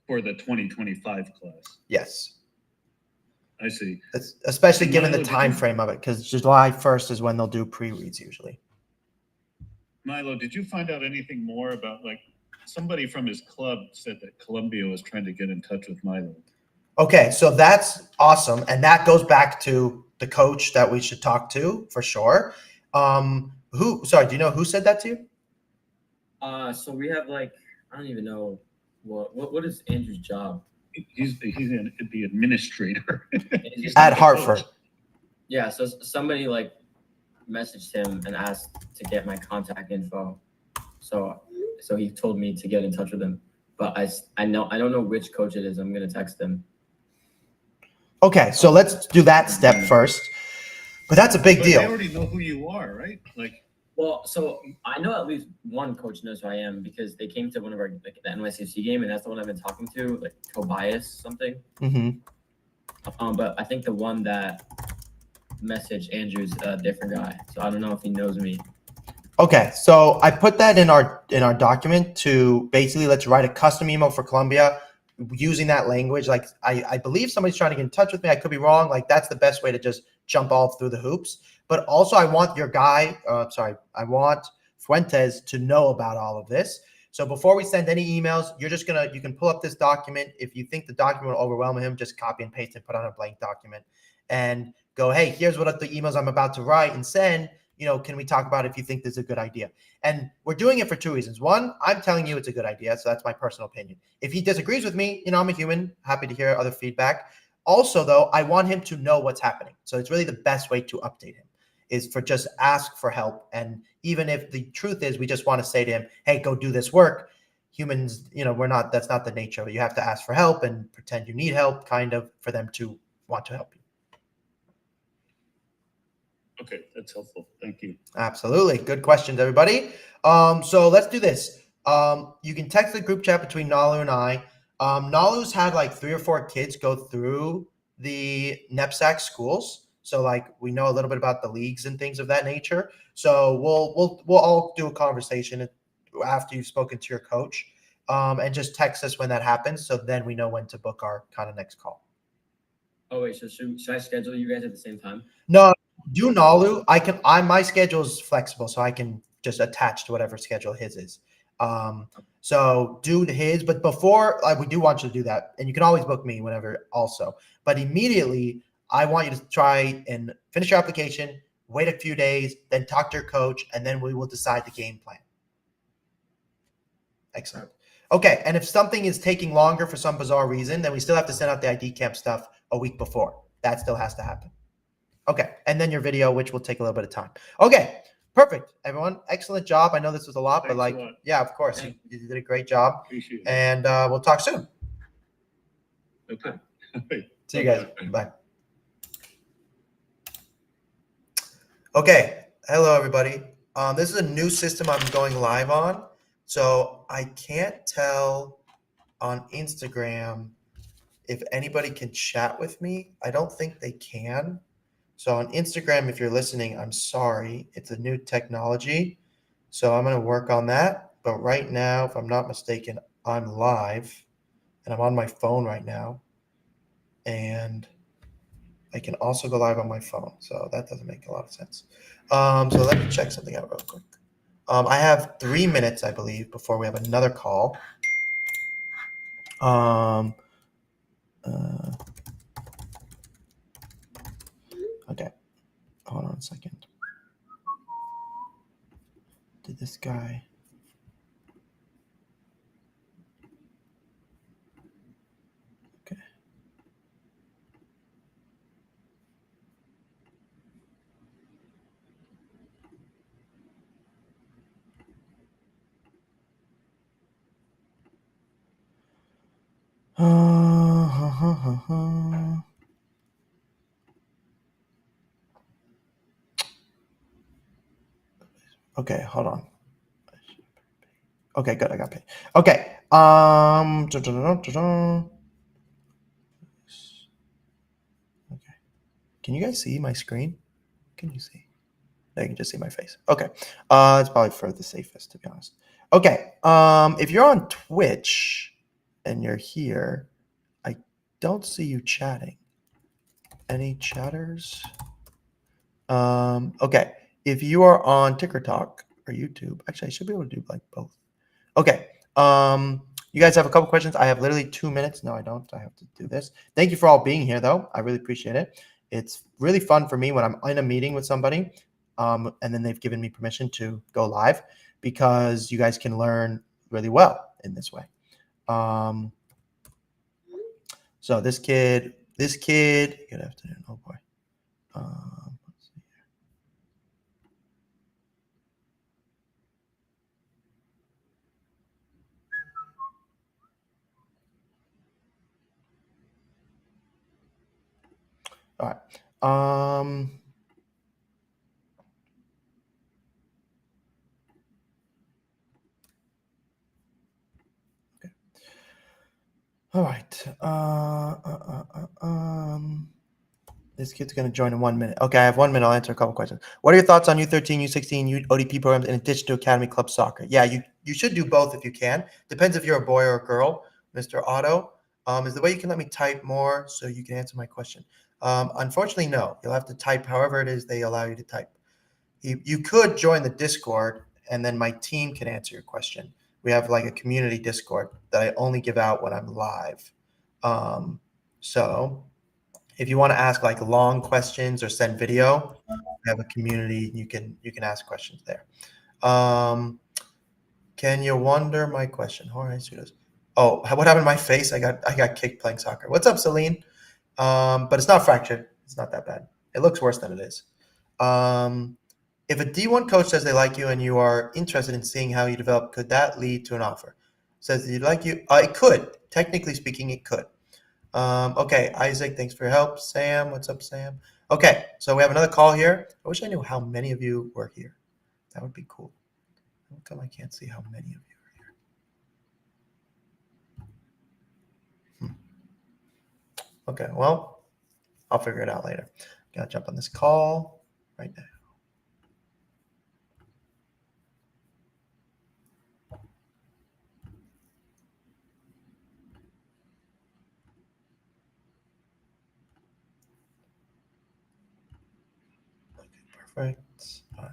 For the 2025 class. Yes. I see. Especially given the time frame of it, because July 1st is when they'll do pre-reads usually. Milo, did you find out anything more about somebody from his club said that Columbia was trying to get in touch with Milo? Okay, so that's awesome. And that goes back to the coach that we should talk to for sure. Do you know who said that to you? So we have I don't even know what is Andrew's job? He's the administrator at Hartford. Yeah, so somebody messaged him and asked to get my contact info. So he told me to get in touch with him. But I don't know which coach it is. I'm gonna text him. Okay, so let's do that step first. But that's a big deal. They already know who you are, right? Well, so I know at least one coach knows who I am because they came to one of our the NYCFC game, and that's the one I've been talking to, Tobias something. Mm-hmm. But I think the one that messaged Andrew's a different guy, so I don't know if he knows me. Okay, so I put that in our document to basically let's write a custom email for Columbia using that language. I believe somebody's trying to get in touch with me. I could be wrong. That's the best way to just jump all through the hoops. But also I want I want Fuentes to know about all of this. So before we send any emails, you can pull up this document. If you think the document will overwhelm him, just copy and paste and put on a blank document and go, hey, here's what the emails I'm about to write and send. Can we talk about if you think this is a good idea? And we're doing it for 2 reasons. One, I'm telling you it's a good idea. So that's my personal opinion. If he disagrees with me, I'm a human, happy to hear other feedback. Also, though, I want him to know what's happening. So it's really the best way to update him is for just ask for help. And even if the truth is we just want to say to him, hey, go do this work. Humans, that's not the nature of it. You have to ask for help and pretend you need help kind of for them to want to help you. Okay, that's helpful. Thank you. Absolutely. Good questions, everybody. So let's do this. You can text the group chat between Nalu and I. Nalu's had 3 or 4 kids go through the NEPSAC schools. So we know a little bit about the leagues and things of that nature. So we'll all do a conversation after you've spoken to your coach, and just text us when that happens. So then we know when to book our kind of next call. Oh wait, so should I schedule you guys at the same time? No, do Nalu. My schedule is flexible, so I can just attach to whatever schedule his is. So do his, but before we do want you to do that, and you can always book me whenever also. But immediately, I want you to try and finish your application, wait a few days, then talk to your coach, and then we will decide the game plan. Excellent. Okay, and if something is taking longer for some bizarre reason, then we still have to send out the ID camp stuff a week before. That still has to happen. Okay, and then your video, which will take a little bit of time. Okay, perfect, everyone. Excellent job. I know this was a lot, but Thanks a like, lot. yeah, of course, you did a great job. Appreciate it. And we'll talk soon. Okay. See you guys. Bye. Okay, hello everybody. This is a new system I'm going live on, so I can't tell on Instagram if anybody can chat with me. I don't think they can. So on Instagram, if you're listening, I'm sorry. It's a new technology. So I'm going to work on that. But right now, if I'm not mistaken, I'm live and I'm on my phone right now. And I can also go live on my phone. So that doesn't make a lot of sense. So let me check something out real quick. I have 3 minutes, I believe, before we have another call. Okay. Hold on a second. Did this guy... Okay. Okay, hold on. Okay, good. I got paid. Okay. Okay. Can you guys see my screen? Can you see? No, you can just see my face. Okay. It's probably for the safest, to be honest. Okay. If you're on Twitch and you're here, I don't see you chatting. Any chatters? Okay. If you are on TikTok or YouTube, actually, I should be able to do like both. Okay. You guys have a couple questions. I have literally 2 minutes. No, I don't. I have to do this. Thank you for all being here, though. I really appreciate it. It's really fun for me when I'm in a meeting with somebody, and then they've given me permission to go live because you guys can learn really well in this way. So this kid, good afternoon. Oh boy. Let's see here. All right. Okay. All right. This kid's going to join in 1 minute. Okay, I have 1 minute. I'll answer a couple questions. What are your thoughts on U13, U16, ODP programs in addition to Academy Club Soccer? Yeah, you should do both if you can. Depends if you're a boy or a girl. Mr. Otto, is the way you can let me type more so you can answer my question? Unfortunately, no. You'll have to type however it is they allow you to type. You could join the Discord, and then my team can answer your question. We have like a community Discord that I only give out when I'm live. So if you want to ask like long questions or send video, we have a community. You can ask questions there. Can you wonder my question? All right, Sudos. Oh, what happened to my face? I got kicked playing soccer. What's up, Celine? But it's not fractured. It's not that bad. It looks worse than it is. If a D1 coach says they like you and you are interested in seeing how you develop, could that lead to an offer? Says they'd like you. It could. Technically speaking, it could. Okay, Isaac, thanks for your help. Sam, what's up, Sam? Okay, so we have another call here. I wish I knew how many of you were here. That would be cool. How come I can't see how many of you are here? Okay, well, I'll figure it out later. Gotta jump on this call right now. Okay, perfect. All right.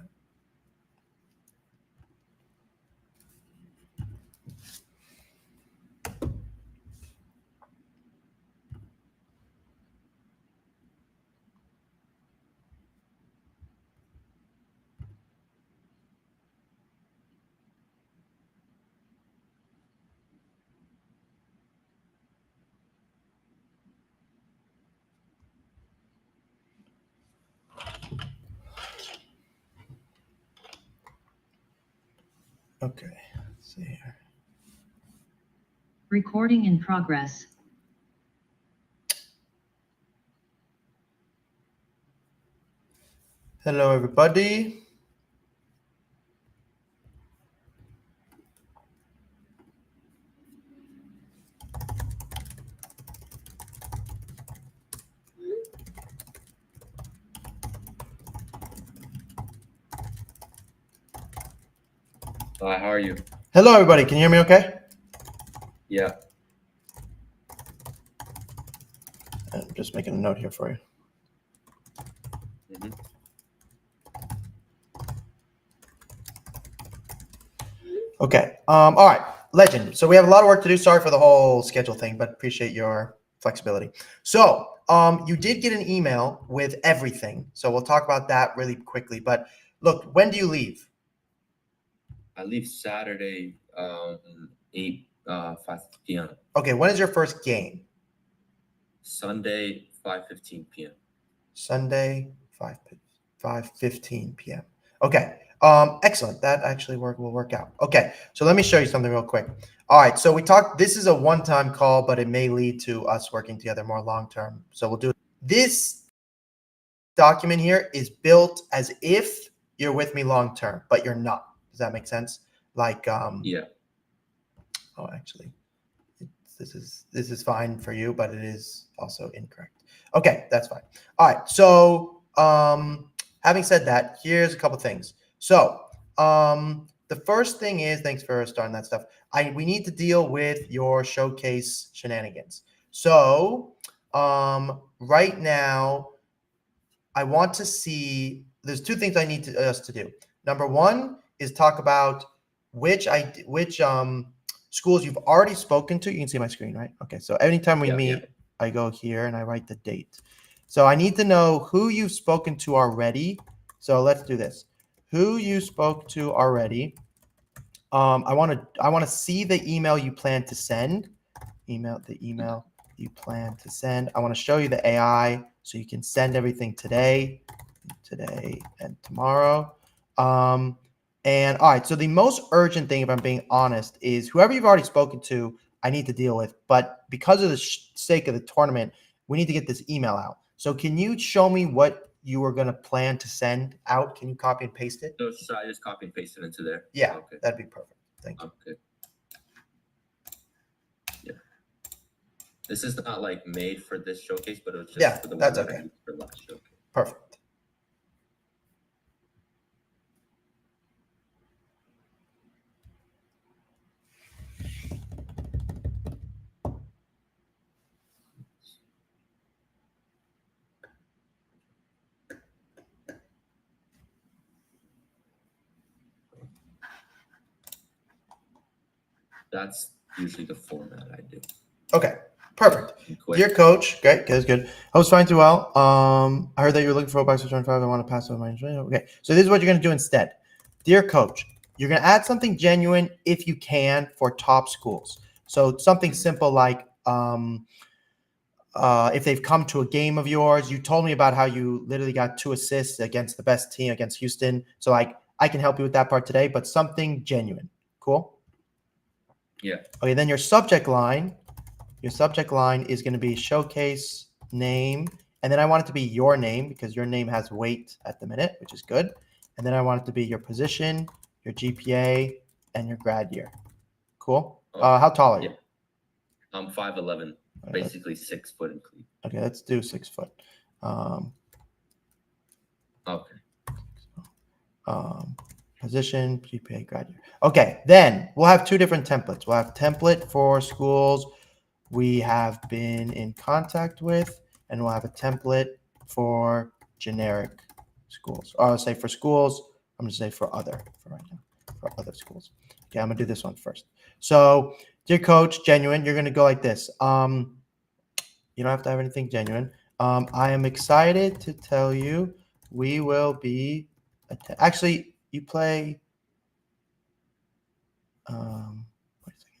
Okay, let's see here. Recording in progress. Hello, everybody. Hi, how are you? Hello, everybody. Can you hear me okay? Yeah. I'm just making a note here for you. Mhm. Okay. All right. Legend. So we have a lot of work to do. Sorry for the whole schedule thing, but appreciate your flexibility. So you did get an email with everything. So we'll talk about that really quickly. But look, when do you leave? I leave Saturday, 5 p.m. Okay. When is your first game? Sunday, 5:15 p.m. Sunday, 5:15 p.m. Okay. Excellent. That actually will work out. Okay. So let me show you something real quick. All right. So we talked, this is a one-time call, but it may lead to us working together more long-term. So we'll do it. This document here is built as if you're with me long-term, but you're not. Does that make sense? Like, Yeah. oh, actually, this is fine for you, but it is also incorrect. Okay, that's fine. All right. So, having said that, here's a couple things. So, the first thing is, thanks for starting that stuff. We need to deal with your showcase shenanigans. So, right now, I want to see. There's two things I need us to do. Number one is talk about which schools you've already spoken to. You can see my screen, right? Okay. So anytime we Yeah, meet, yeah. I go here and I write the date. So I need to know who you've spoken to already. So let's do this. Who you spoke to already. I want to see the email you plan to send. Email you plan to send. I want to show you the AI so you can send everything today and tomorrow. And all right, so the most urgent thing, if I'm being honest, is whoever you've already spoken to, I need to deal with. But because of the sake of the tournament, we need to get this email out. So can you show me what you were going to plan to send out? Can you copy and paste it? So should I just copy and paste it into there? Yeah, Okay. that'd be perfect. Thank you. Okay. Yeah. This is not like made for this showcase, but it was just Yeah, for the one that's that okay. I used for last showcase. Perfect. That's usually the format I do. Okay, perfect. Quick. Dear coach, great, good. I was fine too well. I heard that you're looking for a box for 25. I want to pass on my information. Okay, so this is what you're going to do instead. Dear coach, you're going to add something genuine if you can for top schools. So something simple like if they've come to a game of yours. You told me about how you literally got 2 assists against the best team, against Houston. So like I can help you with that part today, but something genuine. Cool? Yeah. Okay, then your subject line is going to be showcase name. And then I want it to be your name because your name has weight at the minute, which is good. And then I want it to be your position, your GPA, and your grad year. Cool. How tall are you? Yeah. I'm 5'11", basically 6 foot in cleat. Okay, let's do 6 foot. Okay. Position, GPA, grad year. Okay, then we'll have 2 different templates. We'll have template for schools we have been in contact with, and we'll have a template for generic schools. Or I'll say for schools, I'm going to say for right now, for other schools. Okay, I'm going to do this one first. So, dear coach, genuine, you're going to go like this. You don't have to have anything genuine. I am excited to tell you we will be actually you play wait a second.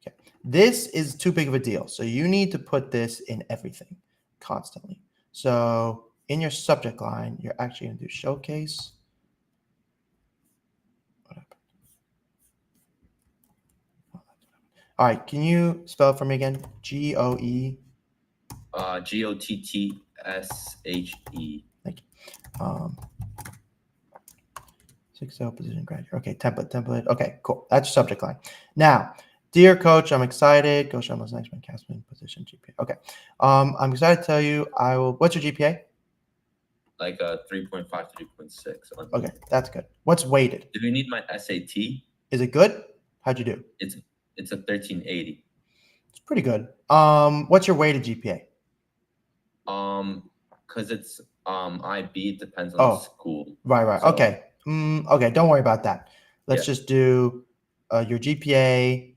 Okay. This is too big of a deal. So you need to put this in everything constantly. So in your subject line, you're actually going to do showcase All right. Can you spell it for me again? GOE. GOTTSHE. Um, 6L position graduate. Okay, template. Okay, cool. That's your subject line. Now, dear coach, I'm excited. Go show us next one. Castman position GPA. Okay. I'm excited to tell you I will. What's your GPA? Like a 3.5, 3.6. Okay, that's good. What's weighted? Do we need my SAT? Is it good? How'd you do? It's a 1380. It's pretty good. What's your weighted GPA? Because it's IB, it depends on Oh. the school. Right. So- Okay. Okay, don't worry about that. Let's Yeah. just do your GPA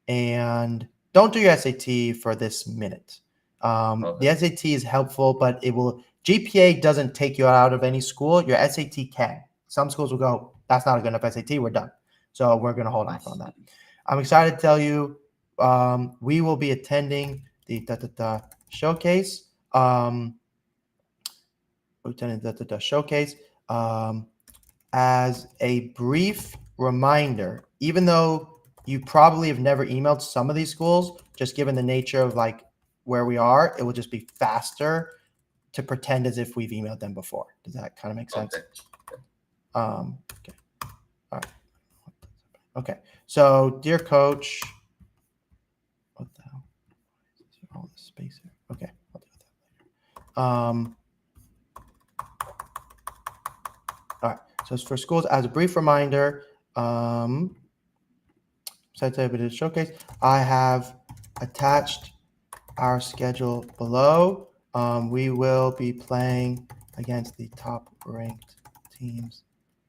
and don't do your SAT for this minute. Okay. The SAT is helpful, but GPA doesn't take you out of any school. Your SAT can. Some schools will go, that's not a good enough SAT, we're done. So we're going to hold off on that. I'm excited to tell you we will be attending the showcase. Showcase. As a brief reminder, even though you probably have never emailed some of these schools, just given the nature of like where we are, it will just be faster to pretend as if we've emailed them before. Does that kind of make sense? Okay. Okay. All right. Okay. So, dear coach, what the hell? All this space here. Okay. I'll deal with that later. All right. So it's for schools. As a brief reminder, showcase, I have attached our schedule below. We will be playing against the top ranked teams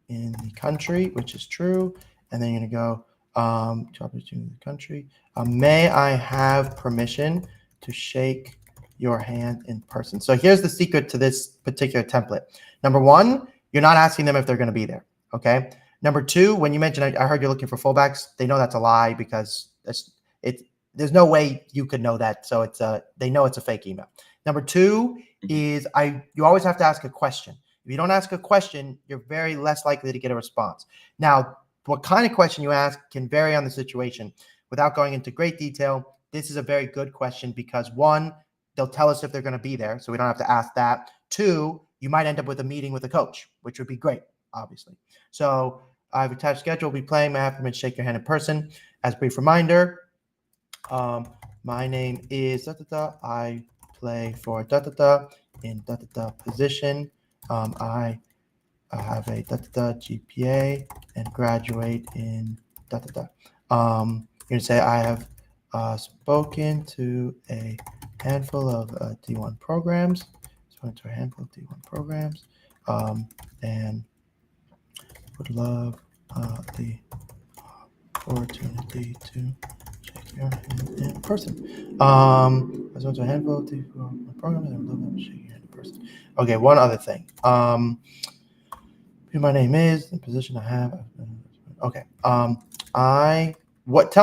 in the country, which is true. And then you're going to go top ranked teams in the country. May I have permission to shake your hand in person? So here's the secret to this particular template. Number one, you're not asking them if they're going to be there. Okay. Number two, when you mentioned, I heard you're looking for fullbacks. They know that's a lie because there's no way you could know that. So they know it's a fake email. Number two is you always have to ask a question. If you don't ask a question, you're very less likely to get a response. Now, what kind of question you ask can vary on the situation. Without going into great detail, this is a very good question because one, they'll tell us if they're going to be there, so we don't have to ask that. Two, you might end up with a meeting with a coach, which would be great, obviously. So I've attached schedule. We'll be playing. May I have permission to shake your hand in person? As a brief reminder, my name is I play for in position. I have a GPA and graduate in You're gonna say I have spoken to a handful of D1 programs. And would love the opportunity to shake your hand in person. I spoke to a handful of D1 programs and would love to shake your hand in person. Okay, one other thing. Who my name is, the position I have. Okay. Tell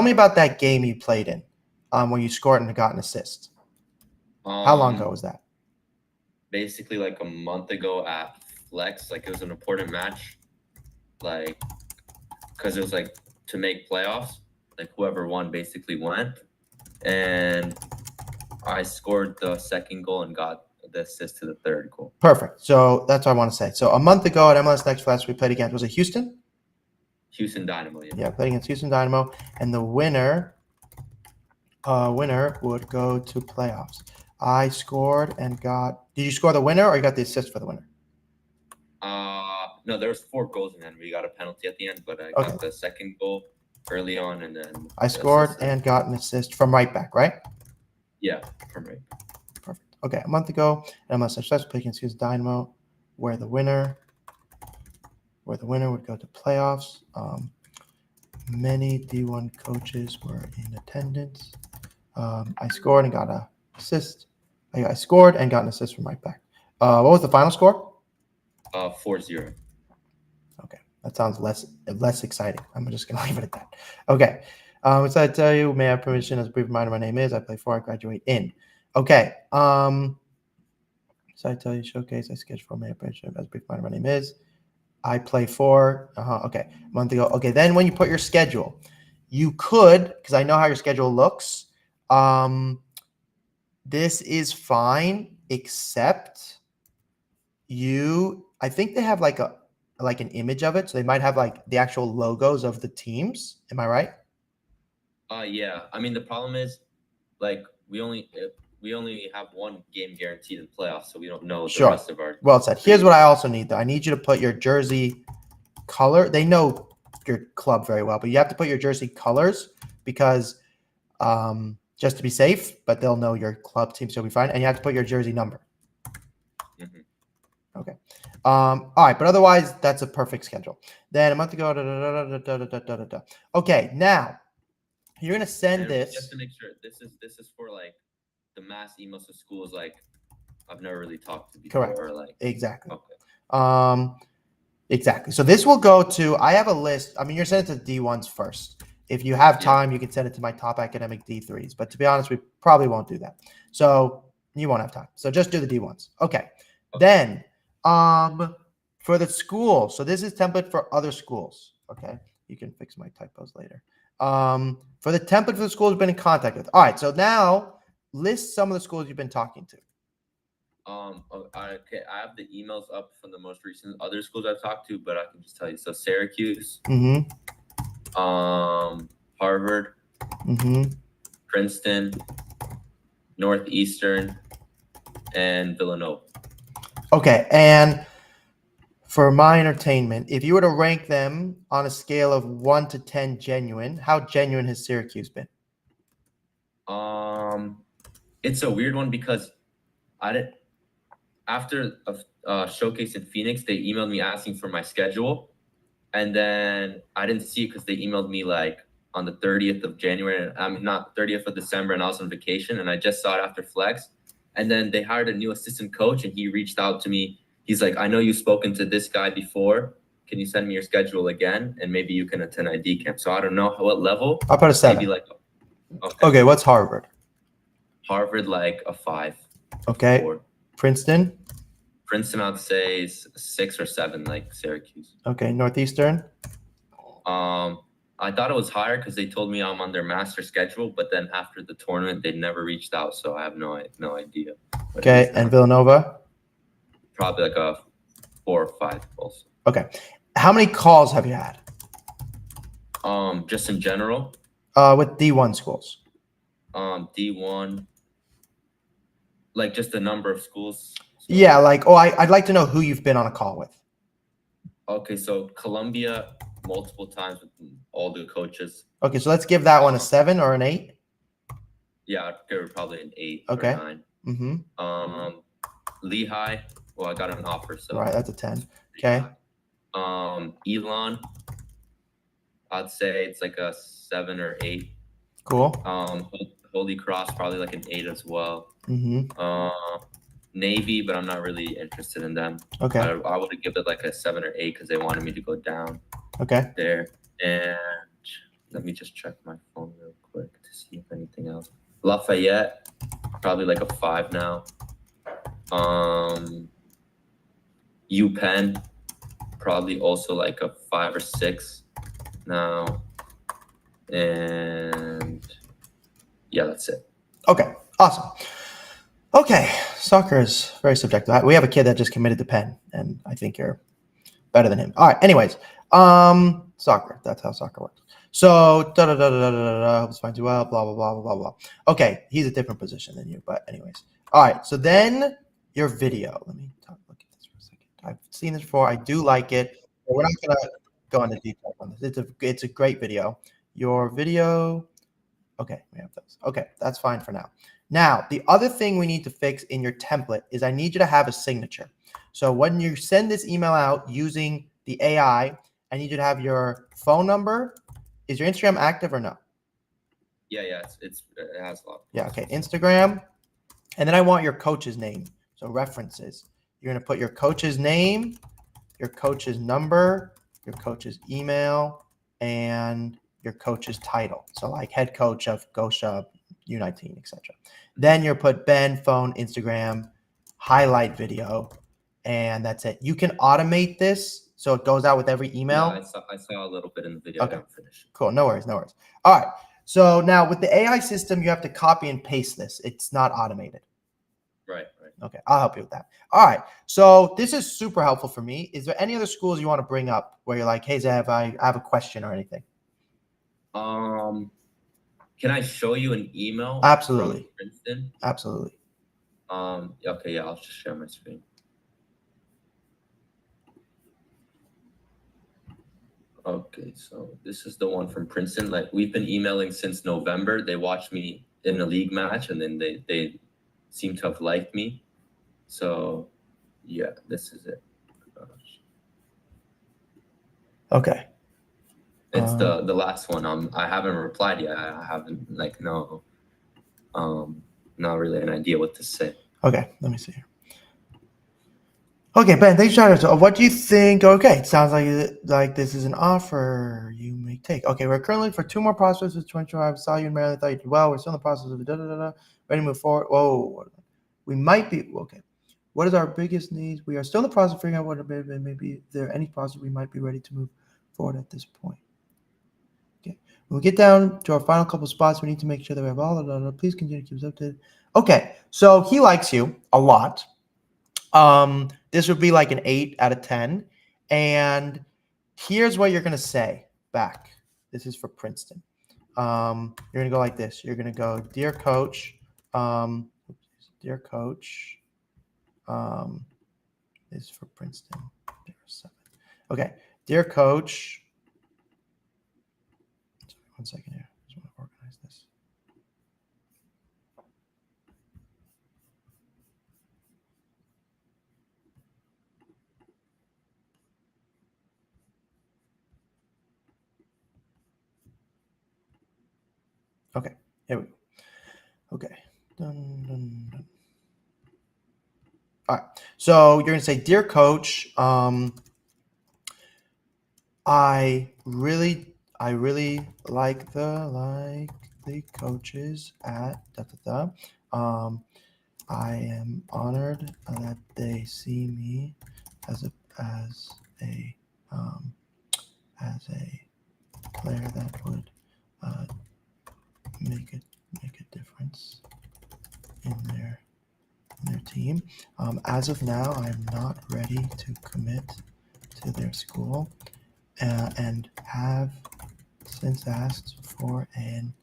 me about that game you played in, where you scored and got an assist. How long ago was that? Basically like a month ago at Flex. Like it was an important match. Like, because it was like to make playoffs. Like whoever won basically went. And I scored the second goal and got the assist to the third goal. Perfect. So that's what I want to say. So a month ago at MLS Next Flash, we played against, was it Houston? Houston Dynamo. Yeah, played against Houston Dynamo. And the winner would go to playoffs. I scored and did you score the winner or you got the assist for the winner? No, there was 4 goals in the end. We got a penalty at the end, but I got the second goal early on, and then I scored and got an assist from right back, right? Yeah, from right back. Perfect. Okay, a month ago, MLS Success played against Houston Dynamo, where the winner would go to playoffs. Many D1 coaches were in attendance. I scored and got an assist. I scored and got an assist from right back. What was the final score? 4-0. Okay, that sounds less exciting. I'm just gonna leave it at that. Okay, so I tell you, may I have permission as a brief reminder? My name is. I play for. I graduate in. Okay. So I tell you, showcase. I sketch for. May I have permission as a brief reminder? My name is. I play for. Okay, a month ago. Okay, then when you put your schedule, you could, because I know how your schedule looks. This is fine, except I think they have like an image of it. So they might have like the actual logos of the teams. Am I right? Yeah. I mean, the problem is, like, we only have one game guaranteed in playoffs, so we don't know Sure. the rest of our. Well said. Here's what I also need, though. I need you to put your jersey color. They know your club very well, but you have to put your jersey colors because just to be safe, but they'll know your club team, so you'll be fine. And you have to put your jersey number. Mhm. Okay. All right, but otherwise, that's a perfect schedule. Then a month ago, da, da, da, da, da, da, da, da, da. Okay, now you're gonna send And this. just to make sure, this is for like the mass emails to schools like I've never really talked to before. Correct. Or like Exactly. okay. Exactly. So this will go to. I have a list. I mean, you're sending it to D1s first. If you have Yeah. time, you can send it to my top academic D3s. But to be honest, we probably won't do that. So you won't have time. So just do the D1s. Okay. Then for the school. So this is template for other schools. Okay. You can fix my typos later. For the template for the schools you've been in contact with. All right. So now list some of the schools you've been talking to. Okay, I have the emails up from the most recent other schools I've talked to, but I can just tell you. So Syracuse, Mm-hmm. Harvard, Mm-hmm. Princeton, Northeastern, and Villanova. Okay, and for my entertainment, if you were to rank them on a scale of 1 to 10 genuine, how genuine has Syracuse been? It's a weird one because after a showcase in Phoenix, they emailed me asking for my schedule, and then I didn't see it because they emailed me like on the 30th of January. I mean, not 30th of December, and I was on vacation, and I just saw it after Flex. And then they hired a new assistant coach, and he reached out to me. He's like, I know you've spoken to this guy before. Can you send me your schedule again? And maybe you can attend ID camp. So I don't know what level. I'll put a 7. Maybe like, okay, what's Harvard? Harvard, like a 5. Okay. 4. Princeton? Princeton, I'd say is 6 or 7, like Syracuse. Okay. Northeastern? I thought it was higher because they told me I'm on their master schedule, but then after the tournament, they never reached out, so I have no idea. But Okay, and Villanova? Probably like a 4 or 5 also. Okay. How many calls have you had? Just in general. With D1 schools. D1. Like just the number of schools. So, yeah, like I'd like to know who you've been on a call with. Okay, so Columbia multiple times with all the coaches. Okay, so let's give that one a 7 or an 8. Yeah, I'd give it probably an 8 okay. or 9. Mm-hmm. Lehigh. Well, I got an offer, so right, that's a 10. Okay. Elon. I'd say it's like a 7 or 8. Cool. Holy Cross probably like an 8 as well. Mm-hmm. Navy, but I'm not really interested in them. Okay. I would give it like a 7 or 8 because they wanted me to go down. Okay. There. And let me just check my phone real quick to see if anything else. Lafayette, probably like a 5 now. UPenn, probably also like a 5 or 6 now. And yeah, that's it. Okay. Awesome. Okay. Soccer is very subjective. We have a kid that just committed to Penn, and I think you're better than him. All right. Anyways, soccer. That's how soccer works. So, hope this finds you well, blah, blah, blah, blah, blah. Okay. He's a different position than you, but anyways. All right. So then your video. Let me look at this for a second. I've seen this before. I do like it. But we're not going to go into detail on this. It's a great video. Your video. Okay. We have those. Okay. That's fine for now. Now, the other thing we need to fix in your template is I need you to have a signature. So when you send this email out using the AI, I need you to have your phone number. Is your Instagram active or no? Yeah, it has a lot. Yeah, okay. Instagram. And then I want your coach's name. So references. You're going to put your coach's name, your coach's number, your coach's email, and your coach's title. So like head coach of Gosha, U19, etc. Then you'll put Ben, phone, Instagram, highlight video, and that's it. You can automate this so it goes out with every email? Yeah, I saw a little bit in the video. Okay. I didn't finish. Cool. No worries. No worries. All right. So now with the AI system, you have to copy and paste this. It's not automated. Right. Okay. I'll help you with that. All right. So this is super helpful for me. Is there any other schools you want to bring up where you're like, hey, Zev, I have a question or anything? Can I show you an email? Absolutely. From Princeton? Absolutely. Okay, yeah, I'll just share my screen. Okay, so this is the one from Princeton. Like, we've been emailing since November. They watched me in a league match, and then they seem to have liked me. So, yeah, this is it. Okay. It's the last one. I haven't replied yet. I haven't not really an idea what to say. Okay, let me see here. Okay, Ben, thanks for sharing. So what do you think? Okay, it sounds like this is an offer you may take. Okay, we're currently for 2 more prospects with 25. Saw you in Maryland, thought you did well. We're still in the process of ready to move forward. Whoa, we might be okay. What is our biggest needs? We are still in the process of figuring out what maybe if there any process we might be ready to move forward at this point. Okay, when we get down to our final couple spots, we need to make sure that we have all. Please continue to keep us updated. Okay, so he likes you a lot. This would be like an 8 out of 10. And here's what you're going to say back. This is for Princeton. You're going to go like this. You're going to go, dear coach, dear coach, this is for Princeton. Okay. Dear coach. Sorry, 1 second here. I just want to organize this. Okay, here we go. Okay. Dun, dun, dun. All right. So you're going to say, dear coach, I really like the coaches at I am honored that they see me as a player that would make a difference in their team. As of now, I'm not ready to commit to their school and have since asked for an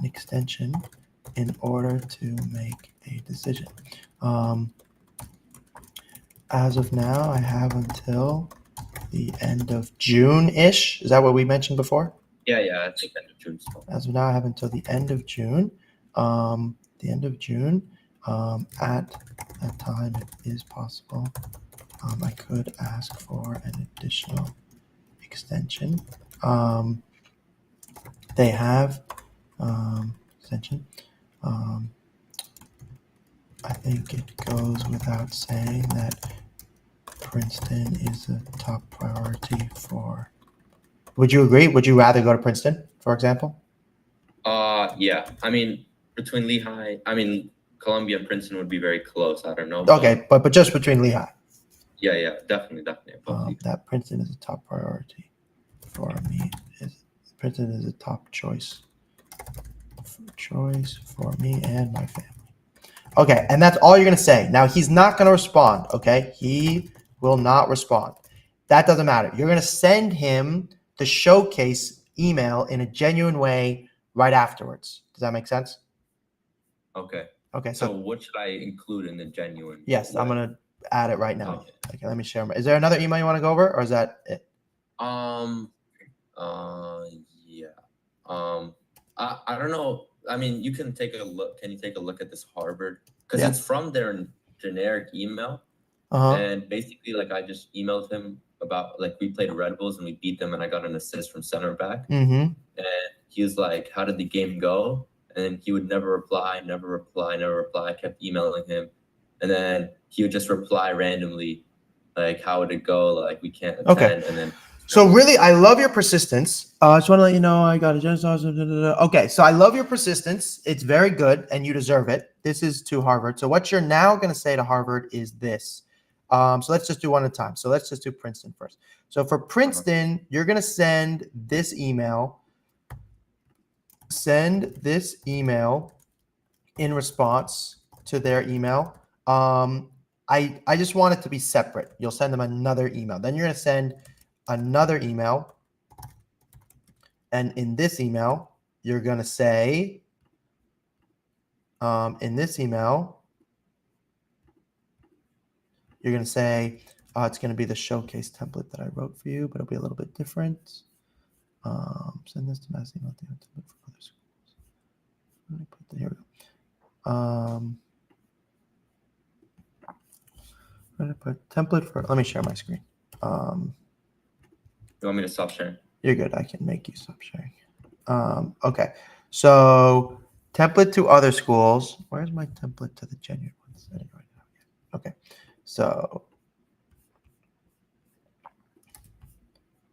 extension in order to make a decision. As of now, I have until the end of June-ish. Is that what we mentioned before? Yeah, I think end of June. As of now, I have until the end of June. At that time, it is possible. I could ask for an additional extension. They have extension. I think it goes without saying that Princeton is a top priority for. Would you agree? Would you rather go to Princeton, for example? Yeah. I mean, between Columbia and Princeton would be very close. I don't know. Okay, but just between Lehigh. Yeah, definitely. That Princeton is a top priority for me. Princeton is a top choice for me and my family. Okay, and that's all you're going to say. Now, he's not going to respond, okay? He will not respond. That doesn't matter. You're going to send him the showcase email in a genuine way right afterwards. Does that make sense? Okay. Okay, so what should I include in the genuine? Yes, I'm going to add it right now. Okay, let me share. Is there another email you want to go over, or is that it? Yeah. I don't know. I mean, you can take a look. Can you take a look at this Harvard? Because it's from their generic email. And basically, like, I just emailed him about, like, we played Red Bulls and we beat them and I got an assist from center back. And he was like, how did the game go? And he would never reply. I kept emailing him. And then he would just reply randomly, like, how would it go? Like, we can't attend. Okay. And then so really, I love your persistence. I just want to let you know I got a okay, so I love your persistence. It's very good, and you deserve it. This is to Harvard. So what you're now going to say to Harvard is this. So let's just do one at a time. So let's just do Princeton first. So for Princeton, you're going to send this email. Send this email in response to their email. I just want it to be separate. You'll send them another email. Then you're going to send another email. And in this email, you're going to say, in this email, you're going to say, it's going to be the showcase template that I wrote for you, but it'll be a little bit different. Send this to mass email template for other schools. Let me put here we go. I'm going to put template for, let me share my screen. You want me to stop sharing? You're good. I can make you stop sharing. Okay. So template to other schools. Where's my template to the genuine ones? Right now. Okay. So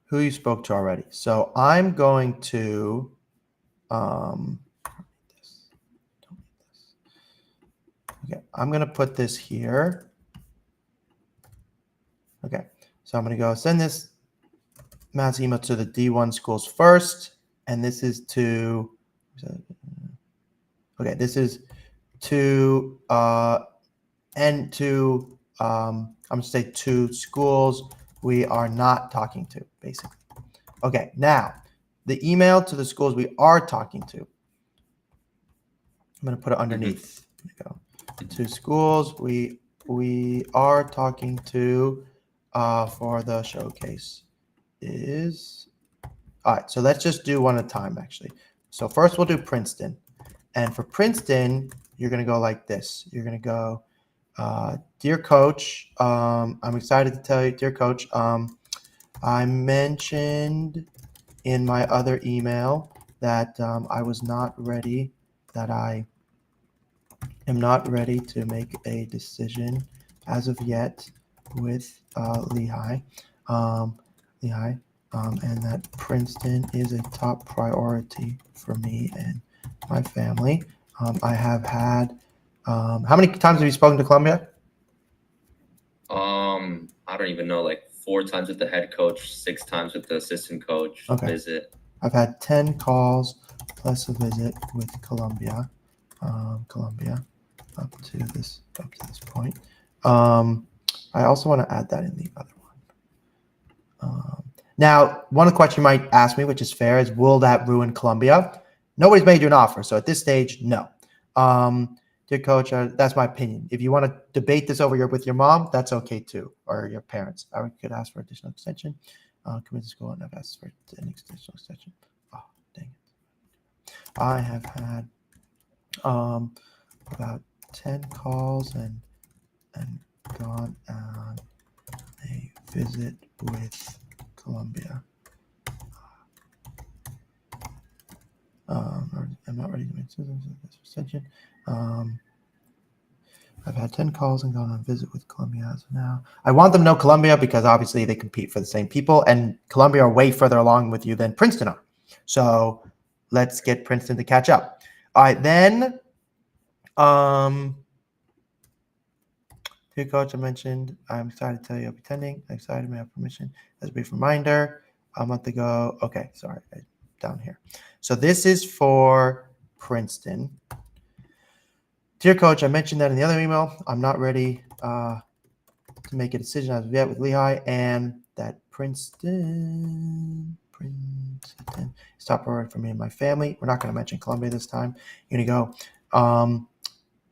who you spoke to already. So I'm going to okay, I'm going to put this here. Okay. So I'm going to go send this mass email to the D1 schools first. And this is to, okay, this is to, and to, I'm going to say to schools we are not talking to, basically. Okay, now the email to the schools we are talking to, I'm going to put it underneath. There we go. To schools we are talking to for the showcase is, all right, so let's just do one at a time, actually. So first we'll do Princeton. And for Princeton, you're going to go like this. You're going to go, dear coach, I'm excited to tell you, dear coach, I mentioned in my other email that I was not ready, that I am not ready to make a decision as of yet with Lehigh. And that Princeton is a top priority for me and my family. I have had, how many times have you spoken to Columbia? I don't even know, like 4 times with the head coach, 6 times with the assistant coach. Okay. Visit. I've had 10 calls plus a visit with Columbia, up to this point. I also want to add that in the other one. Now, one question you might ask me, which is fair, is will that ruin Columbia? Nobody's made you an offer, so at this stage, no. Dear coach, that's my opinion. If you want to debate this over with your mom, that's okay too, or your parents. I could ask for additional extension. Come into school and I've asked for an additional extension. Oh, dang it. I have had about 10 calls and gone on a visit with Columbia. I'm not ready to make this extension. I've had 10 calls and gone on a visit with Columbia as of now. I want them to know Columbia because obviously they compete for the same people, and Columbia are way further along with you than Princeton are. So let's get Princeton to catch up. All right, then. Dear coach, I mentioned I'm excited to tell you I'll be attending. I'm excited to have permission. As a brief reminder, a month ago. Okay, sorry, down here. So this is for Princeton. Dear coach, I mentioned that in the other email. I'm not ready to make a decision as of yet with Lehigh, and that Princeton is top priority for me and my family. We're not going to mention Columbia this time. You're going to go,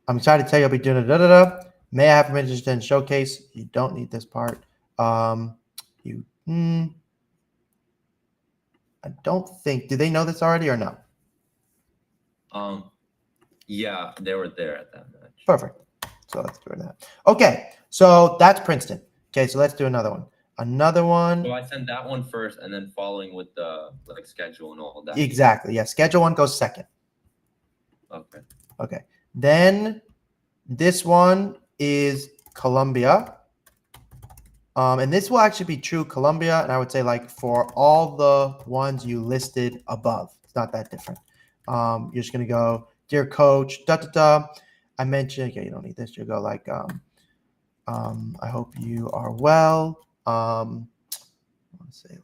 I'm excited to tell you I'll be doing a da-da-da. May I have permission to attend showcase? You don't need this part. I don't think, do they know this already or no? Yeah, they were there at that match. Perfect. So let's do that. Okay, so that's Princeton. Okay, so let's do another one. Another one. So I sent that one first, and then following with the like schedule and all of that. Exactly. Yeah, schedule one goes second. Okay. Okay. Then this one is Columbia. And this will actually be true Columbia, and I would say like for all the ones you listed above. It's not that different. You're just gonna go, dear coach, I mentioned, okay, you don't need this. You go like, I hope you are well. I want to say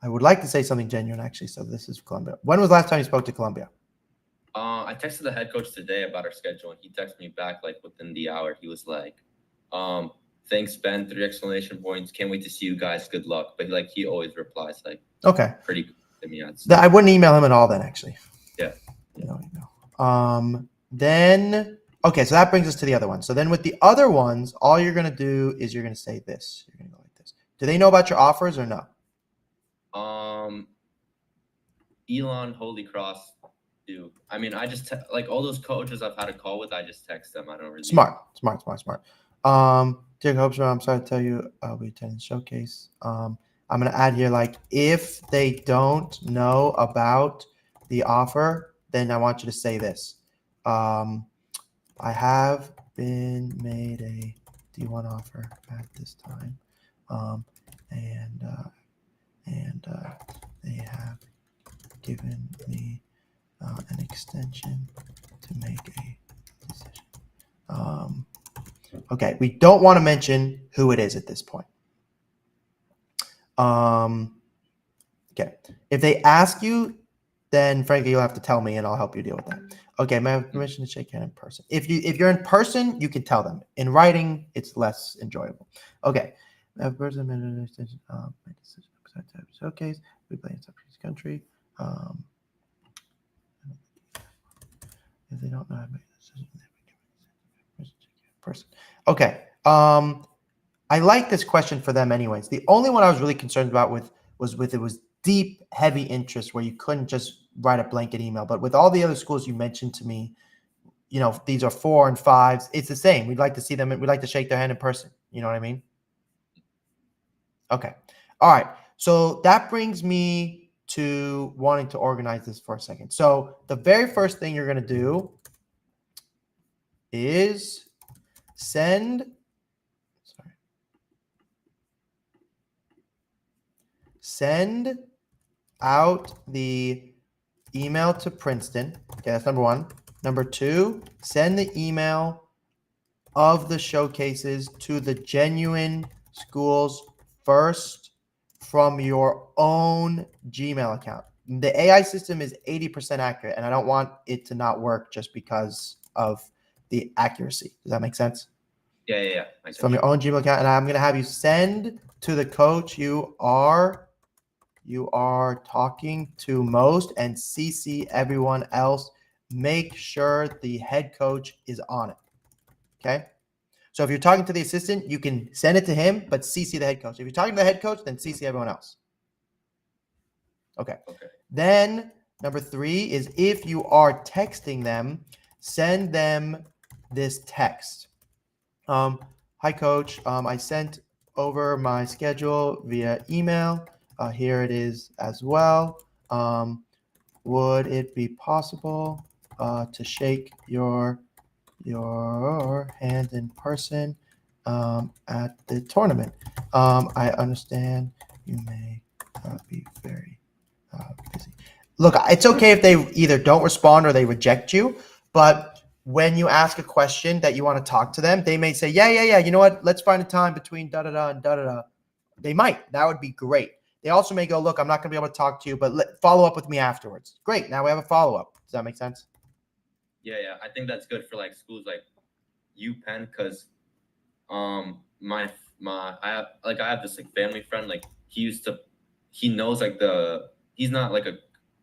I would like to say something genuine, actually. So this is Columbia. When was the last time you spoke to Columbia? I texted the head coach today about our schedule, and he texted me back like within the hour. He was like, "Thanks, Ben. 3 exclamation points. Can't wait to see you guys. Good luck." But he always replies like Okay. pretty good to me. I'd say. I wouldn't email him at all then, actually. Yeah. No email. Then okay, so that brings us to the other one. So then with the other ones, all you're gonna do is you're gonna say this. You're gonna go like this. Do they know about your offers or no? Elon, Holy Cross, do. I mean, I just like all those coaches I've had a call with. I just text them. I don't really. Smart. Dear Coach, I'm sorry to tell you, I'll be attending the showcase. I'm gonna add here like if they don't know about the offer, then I want you to say this. I have been made a D1 offer at this time, and they have given me an extension to make a decision. Okay, we don't want to mention who it is at this point. Okay, if they ask you, then frankly you'll have to tell me, and I'll help you deal with that. Okay, may I have permission to shake hand in person? If you're in person, you can tell them. In writing, it's less enjoyable. Okay, may I have person my decision besides the showcase. We play in Southeast country. If they don't know how to make a decision, person. Okay. I like this question for them anyways. The only one I was really concerned about was it was deep, heavy interest where you couldn't just write a blanket email. But with all the other schools you mentioned to me, these are 4 and 5s. It's the same. We'd like to see them. We'd like to shake their hand in person. You know what I mean? Okay. All right. So that brings me to wanting to organize this for a second. So the very first thing you're going to do is send out the email to Princeton. Okay, that's number 1. Number 2, send the email of the showcases to the genuine schools first from your own Gmail account. The AI system is 80% accurate, and I don't want it to not work just because of the accuracy. Does that make sense? Yeah. From your own Gmail account, and I'm going to have you send to the coach you are talking to most, and CC everyone else. Make sure the head coach is on it. Okay. So if you're talking to the assistant, you can send it to him, but CC the head coach. If you're talking to the head coach, then CC everyone else. Okay. Then number 3 is if you are texting them, send them this text. Hi, coach. I sent over my schedule via email. Here it is as well. Would it be possible to shake your hand in person at the tournament? I understand you may be very busy. Look, it's okay if they either don't respond or they reject you, but when you ask a question that you want to talk to them, they may say, yeah. You know what? Let's find a time between da-da-da and da-da-da. They might. That would be great. They also may go, look, I'm not going to be able to talk to you, but follow up with me afterwards. Great. Now we have a follow-up. Does that make sense? Yeah. I think that's good for like schools like UPenn because I have this like family friend, like he knows like he's not like a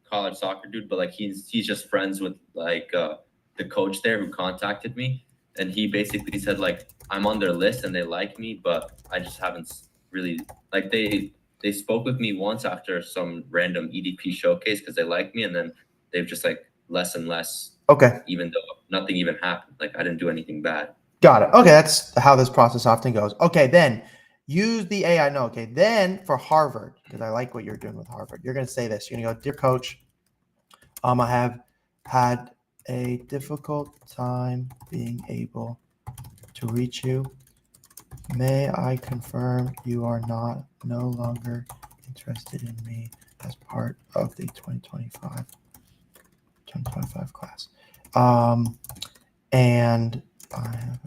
college soccer dude, but like he's just friends with like the coach there who contacted me, and he basically said like I'm on their list and they like me, but I just haven't really like they spoke with me once after some random EDP showcase because they like me, and then they've just like less and less. Okay. Even though nothing even happened, like I didn't do anything bad. Got it. Okay, that's how this process often goes. Okay, then use the AI. No, okay. Then for Harvard, because I like what you're doing with Harvard, you're going to say this. You're going to go, dear coach, I have had a difficult time being able to reach you. May I confirm you are no longer interested in me as part of the 2025 class. And I have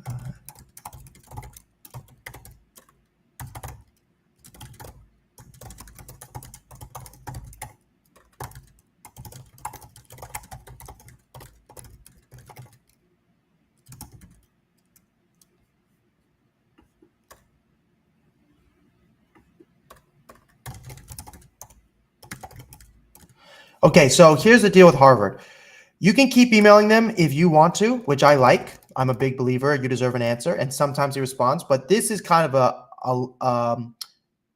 Okay, so here's the deal with Harvard. You can keep emailing them if you want to, which I like. I'm a big believer. You deserve an answer, and sometimes he responds. But this is kind of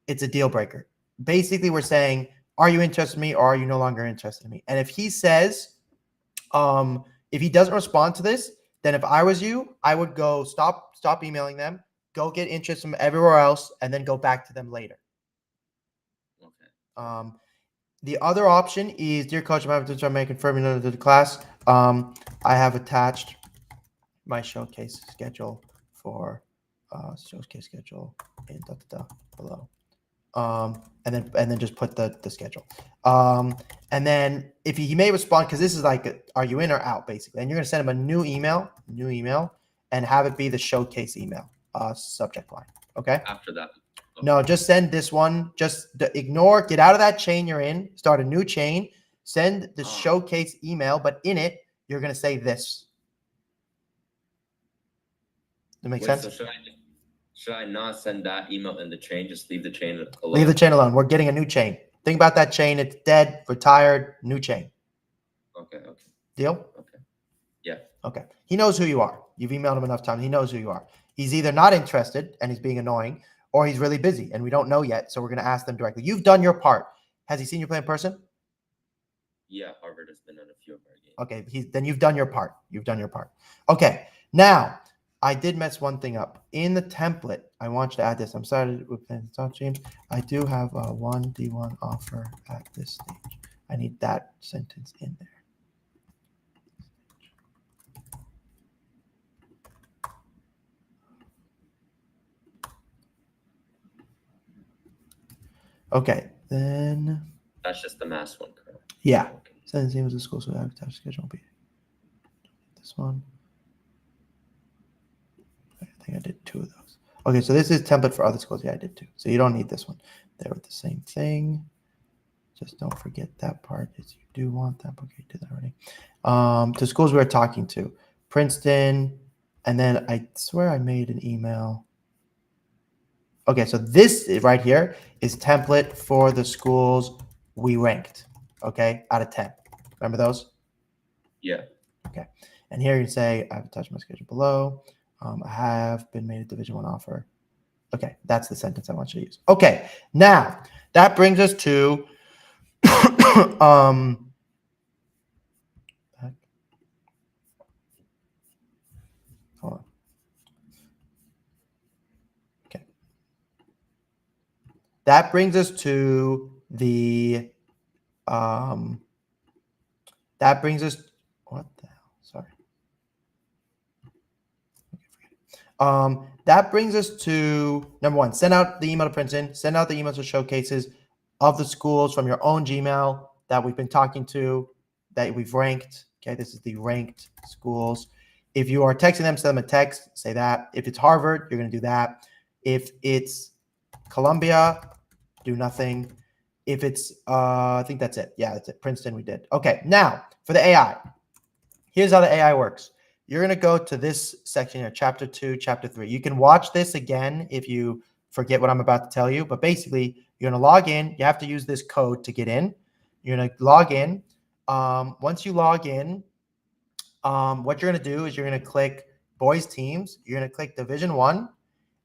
it's a deal breaker. Basically, we're saying, are you interested in me, or are you no longer interested in me? And if he says, if he doesn't respond to this, then if I was you, I would go stop emailing them, go get interest from everywhere else, and then go back to them later. Okay. The other option is, dear coach, I'm having to make confirming to the class. I have attached my showcase schedule for showcase schedule in below. And then just put the schedule. And then if he may respond, because this is like, are you in or out, basically? And you're gonna send him a new email, and have it be the showcase email subject line. Okay. After that. Okay. No, just send this one. Just ignore, get out of that chain you're in, start a new chain, send the showcase email, but in it, you're going to say this. Does that make sense? So should I not send that email in the chain? Just leave the chain alone? Leave the chain alone. We're getting a new chain. Think about that chain. It's dead, retired, new chain. Okay. Deal? Okay. Yeah. Okay. He knows who you are. You've emailed him enough times. He knows who you are. He's either not interested and he's being annoying, or he's really busy and we don't know yet. So we're going to ask them directly. You've done your part. Has he seen you play in person? Yeah, Harvard has been on a few of our games. Okay, then you've done your part. Okay, now I did mess one thing up. In the template, I want you to add this. I'm sorry with the top teams. I do have a 1D1 offer at this stage. I need that sentence in there. Okay, then. That's just the mass one, correct? Yeah. Okay. Send the same as the school, so I have to schedule. This one. I think I did 2 of those. Okay, so this is template for other schools. Yeah, I did 2. So you don't need this one. They were the same thing. Just don't forget that part. Is you do want that. Okay, you did that already. To schools we were talking to, Princeton, and then I swear I made an email. Okay, so this right here is template for the schools we ranked. Okay, out of 10. Remember those? Yeah. Okay, and here you can say I've attached my schedule below. I have been made a Division I offer. Okay, that's the sentence I want you to use. Okay, now that brings us to hold on. Okay, that brings us to the that brings us, what the hell? Sorry. That brings us to number 1. Send out the email to Princeton. Send out the emails to showcases of the schools from your own Gmail that we've been talking to, that we've ranked. Okay, this is the ranked schools. If you are texting them, send them a text. Say that. If it's Harvard, you're going to do that. If it's Columbia, do nothing. If it's, I think that's it. Yeah, that's it. Princeton, we did. Okay, now for the AI. Here's how the AI works. You're going to go to this section here, chapter 2, chapter 3. You can watch this again if you forget what I'm about to tell you. But basically, you're going to log in. You have to use this code to get in. You're going to log in. Once you log in, what you're going to do is you're going to click boys teams. You're going to click Division I,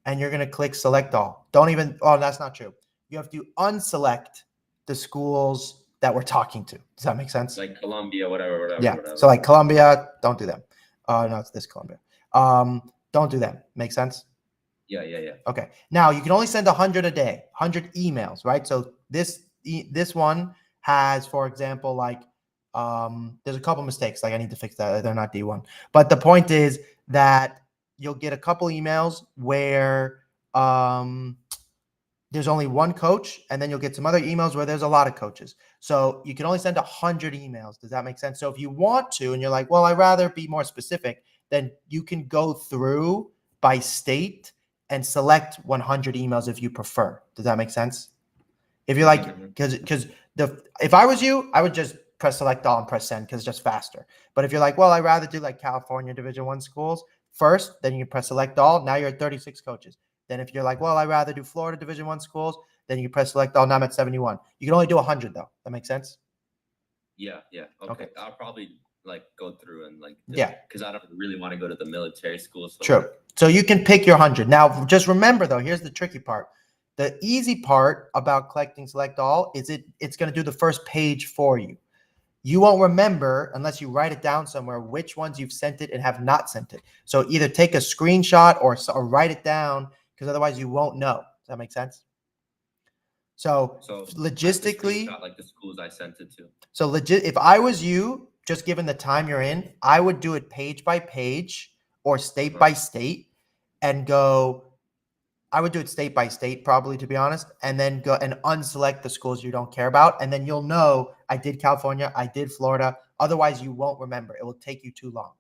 and you're going to click select all. Don't even, oh, that's not true. You have to unselect the schools that we're talking to. Does that make sense? Like Columbia, whatever. Yeah. So like Columbia, don't do them. No, it's this Columbia. Don't do them. Make sense? Yeah. Okay. Now you can only send 100 a day, 100 emails, right? So this one has, for example, like there's a couple mistakes. Like I need to fix that. They're not D1. But the point is that you'll get a couple emails where there's only one coach, and then you'll get some other emails where there's a lot of coaches. So you can only send 100 emails. Does that make sense? So if you want to, and you're like, well, I'd rather be more specific, then you can go through by state and select 100 emails if you prefer. Does that make sense? If you like, because if I was you, I would just press select all and press send because it's just faster. But if you're like, well, I'd rather do like California Division I schools first, then you press select all. Now you're at 36 coaches. Then if you're like, well, I'd rather do Florida Division I schools, then you press select all. Now I'm at 71. You can only do 100 though. That makes sense? Yeah. Okay. I'll probably like go through and like because I don't really want to go to the military school. So true. So you can pick your 100. Now, just remember though, here's the tricky part. The easy part about collecting select all is it's going to do the first page for you. You won't remember unless you write it down somewhere which ones you've sent it and have not sent it. So either take a screenshot or write it down because otherwise you won't know. Does that make sense? So logistically, like the schools I sent it to. So if I was you, just given the time you're in, I would do it page by page or state by state and go. I would do it state by state, probably, to be honest, and then go and unselect the schools you don't care about. And then you'll know I did California, I did Florida. Otherwise, you won't remember. It will take you too long.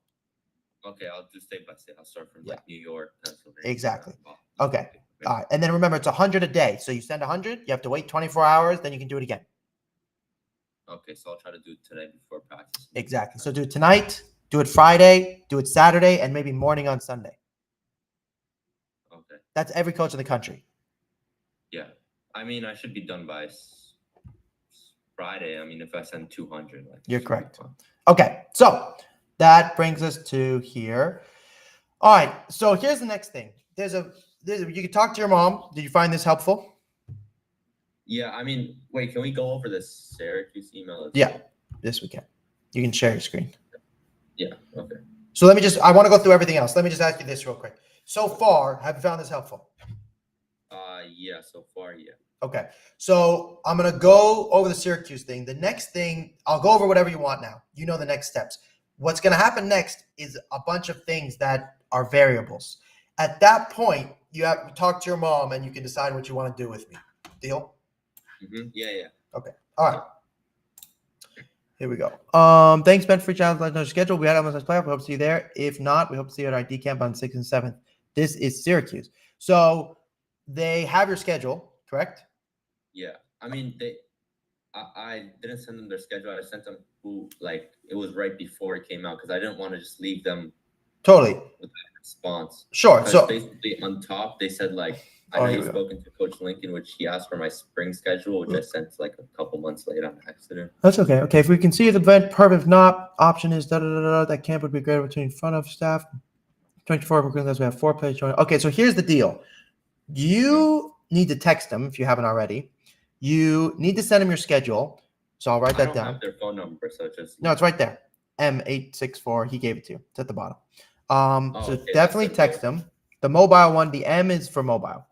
Okay, I'll do state by state. I'll start from like New York, Pennsylvania. Exactly. Okay. All right. And then remember, it's 100 a day. So you send 100, you have to wait 24 hours, then you can do it again. Okay, so I'll try to do it today before practice. Exactly. So do it tonight, do it Friday, do it Saturday, and maybe morning on Sunday. Okay. That's every coach in the country. Yeah. I mean, I should be done by Friday. I mean, if I send 200. You're correct. Okay. So that brings us to here. All right. So here's the next thing. You can talk to your mom. Did you find this helpful? Yeah. I mean, wait, can we go over this Syracuse email? Yeah. Yes, we can. You can share your screen. Yeah. Okay. So I want to go through everything else. Let me just ask you this real quick. So far, have you found this helpful? Yeah, so far, yeah. Okay. So I'm going to go over the Syracuse thing. The next thing, I'll go over whatever you want now. You know the next steps. What's going to happen next is a bunch of things that are variables. At that point, you have to talk to your mom and you can decide what you want to do with me. Deal? Mm-hmm. Yeah. Okay. All right. Here we go. Thanks, Ben, for challenge. Let us know your schedule. We had almost playoff. We hope to see you there. If not, we hope to see you at our D camp on 6th and 7th. This is Syracuse. So they have your schedule, correct? Yeah. I mean, I didn't send them their schedule. I sent them it was right before it came out because I didn't want to just leave them totally with that response. Sure. So basically on top, they said I know you've spoken to Coach Lincoln, which he asked for my spring schedule, which I sent a couple months late on accident. That's okay. Okay. If we can see the event, perfect. If not, option is that camp would be great between front of staff. 24 because we have 4 players joining. Okay, so here's the deal. You need to text them if you haven't already. You need to send them your schedule. So I'll write that down. I don't have their phone number, so No, it's right there. M864. He gave it to you. It's at the bottom. Okay, definitely text them. The mobile one, the M is for mobile.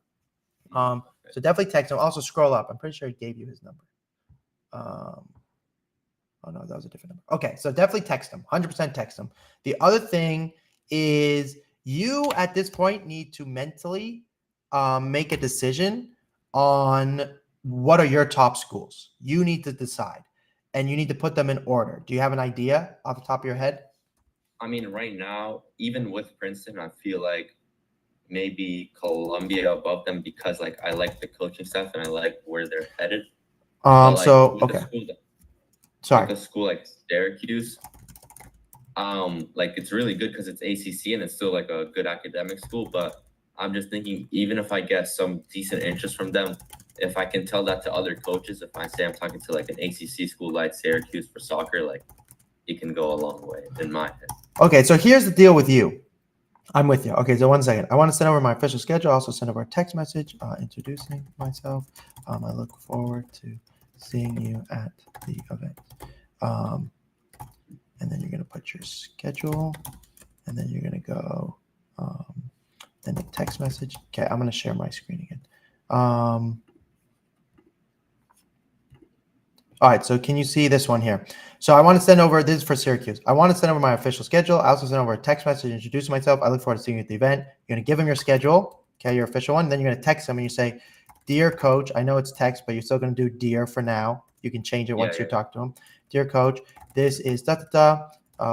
So definitely text him. Also scroll up. I'm pretty sure he gave you his number. Oh no, that was a different number. Okay, so definitely text him. 100% text him. The other thing is you at this point need to mentally make a decision on what are your top schools. You need to decide, and you need to put them in order. Do you have an idea off the top of your head? I mean, right now, even with Princeton, I feel like maybe Columbia above them because I like the coaching staff and I like where they're headed. Okay. Sorry. A school like Syracuse, it's really good because it's ACC and it's still a good academic school. But I'm just thinking, even if I get some decent interest from them, if I can tell that to other coaches, if I say I'm talking to an ACC school like Syracuse for soccer, it can go a long way in my head. Okay, so here's the deal with you. I'm with you. Okay, so 1 second. I want to send over my official schedule. I also send over a text message introducing myself. I look forward to seeing you at the event. And then you're going to put your schedule, and then you're going to go, then the text message. Okay, I'm going to share my screen again. All right, so can you see this one here? So I want to send over, this is for Syracuse. I want to send over my official schedule. I also send over a text message introducing myself. I look forward to seeing you at the event. You're going to give them your schedule, okay, your official one. Then you're going to text them and you say, dear coach, I know it's text, but you're still going to do dear for now. You can change it once you talk to them. Dear coach, this is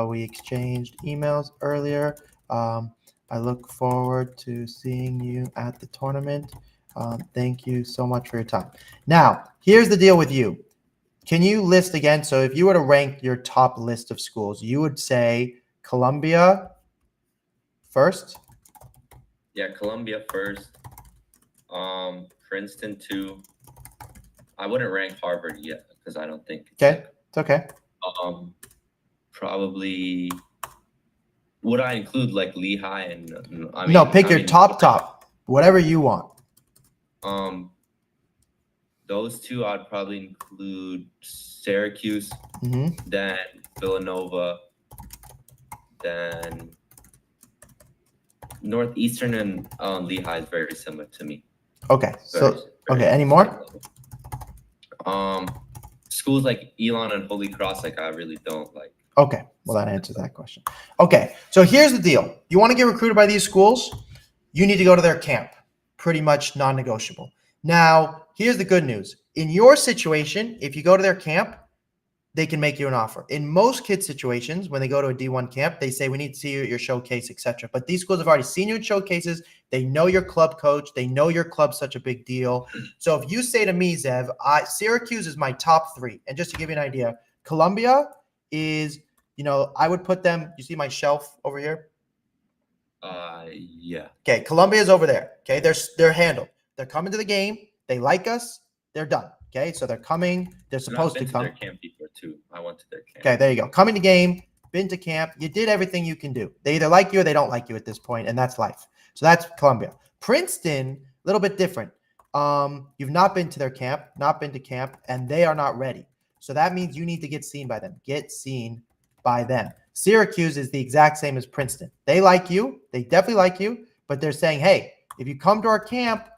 we exchanged emails earlier. I look forward to seeing you at the tournament. Thank you so much for your time. Now, here's the deal with you. Can you list again? So if you were to rank your top list of schools, you would say Columbia first. Yeah, Columbia first. Princeton 2. I wouldn't rank Harvard yet because I don't think. Okay, it's okay. Probably. Would I include like Lehigh and I mean? No, pick I your mean, top, whatever you want. Those two I'd probably include Syracuse, Hmm. then Villanova, then Northeastern and Lehigh is very similar to me. Okay, so Very okay, any more? Schools like Elon and Holy Cross, like I really don't like. Okay, well that answers that question. Okay, so here's the deal. You want to get recruited by these schools, you need to go to their camp. Pretty much non-negotiable. Now, here's the good news. In your situation, if you go to their camp, they can make you an offer. In most kids' situations, when they go to a D1 camp, they say, we need to see you at your showcase, etc. But these schools have already seen you at showcases. They know your club coach. They know your club's such a big deal. So if you say to me, Zev, Syracuse is my top 3. And just to give you an idea, Columbia is, I would put them, you see my shelf over here? Yeah. Okay, Columbia is over there. Okay, they're handled. They're coming to the game. They like us. They're done. Okay, so they're coming. They're supposed to come. Their camp before too. I went to their camp. Okay, there you go. Coming to game, been to camp. You did everything you can do. They either like you or they don't like you at this point, and that's life. So that's Columbia. Princeton, a little bit different. You've not been to their camp, not been to camp, and they are not ready. So that means you need to get seen by them. Get seen by them. Syracuse is the exact same as Princeton. They like you. They definitely like you, but they're saying, hey, if you come to our camp,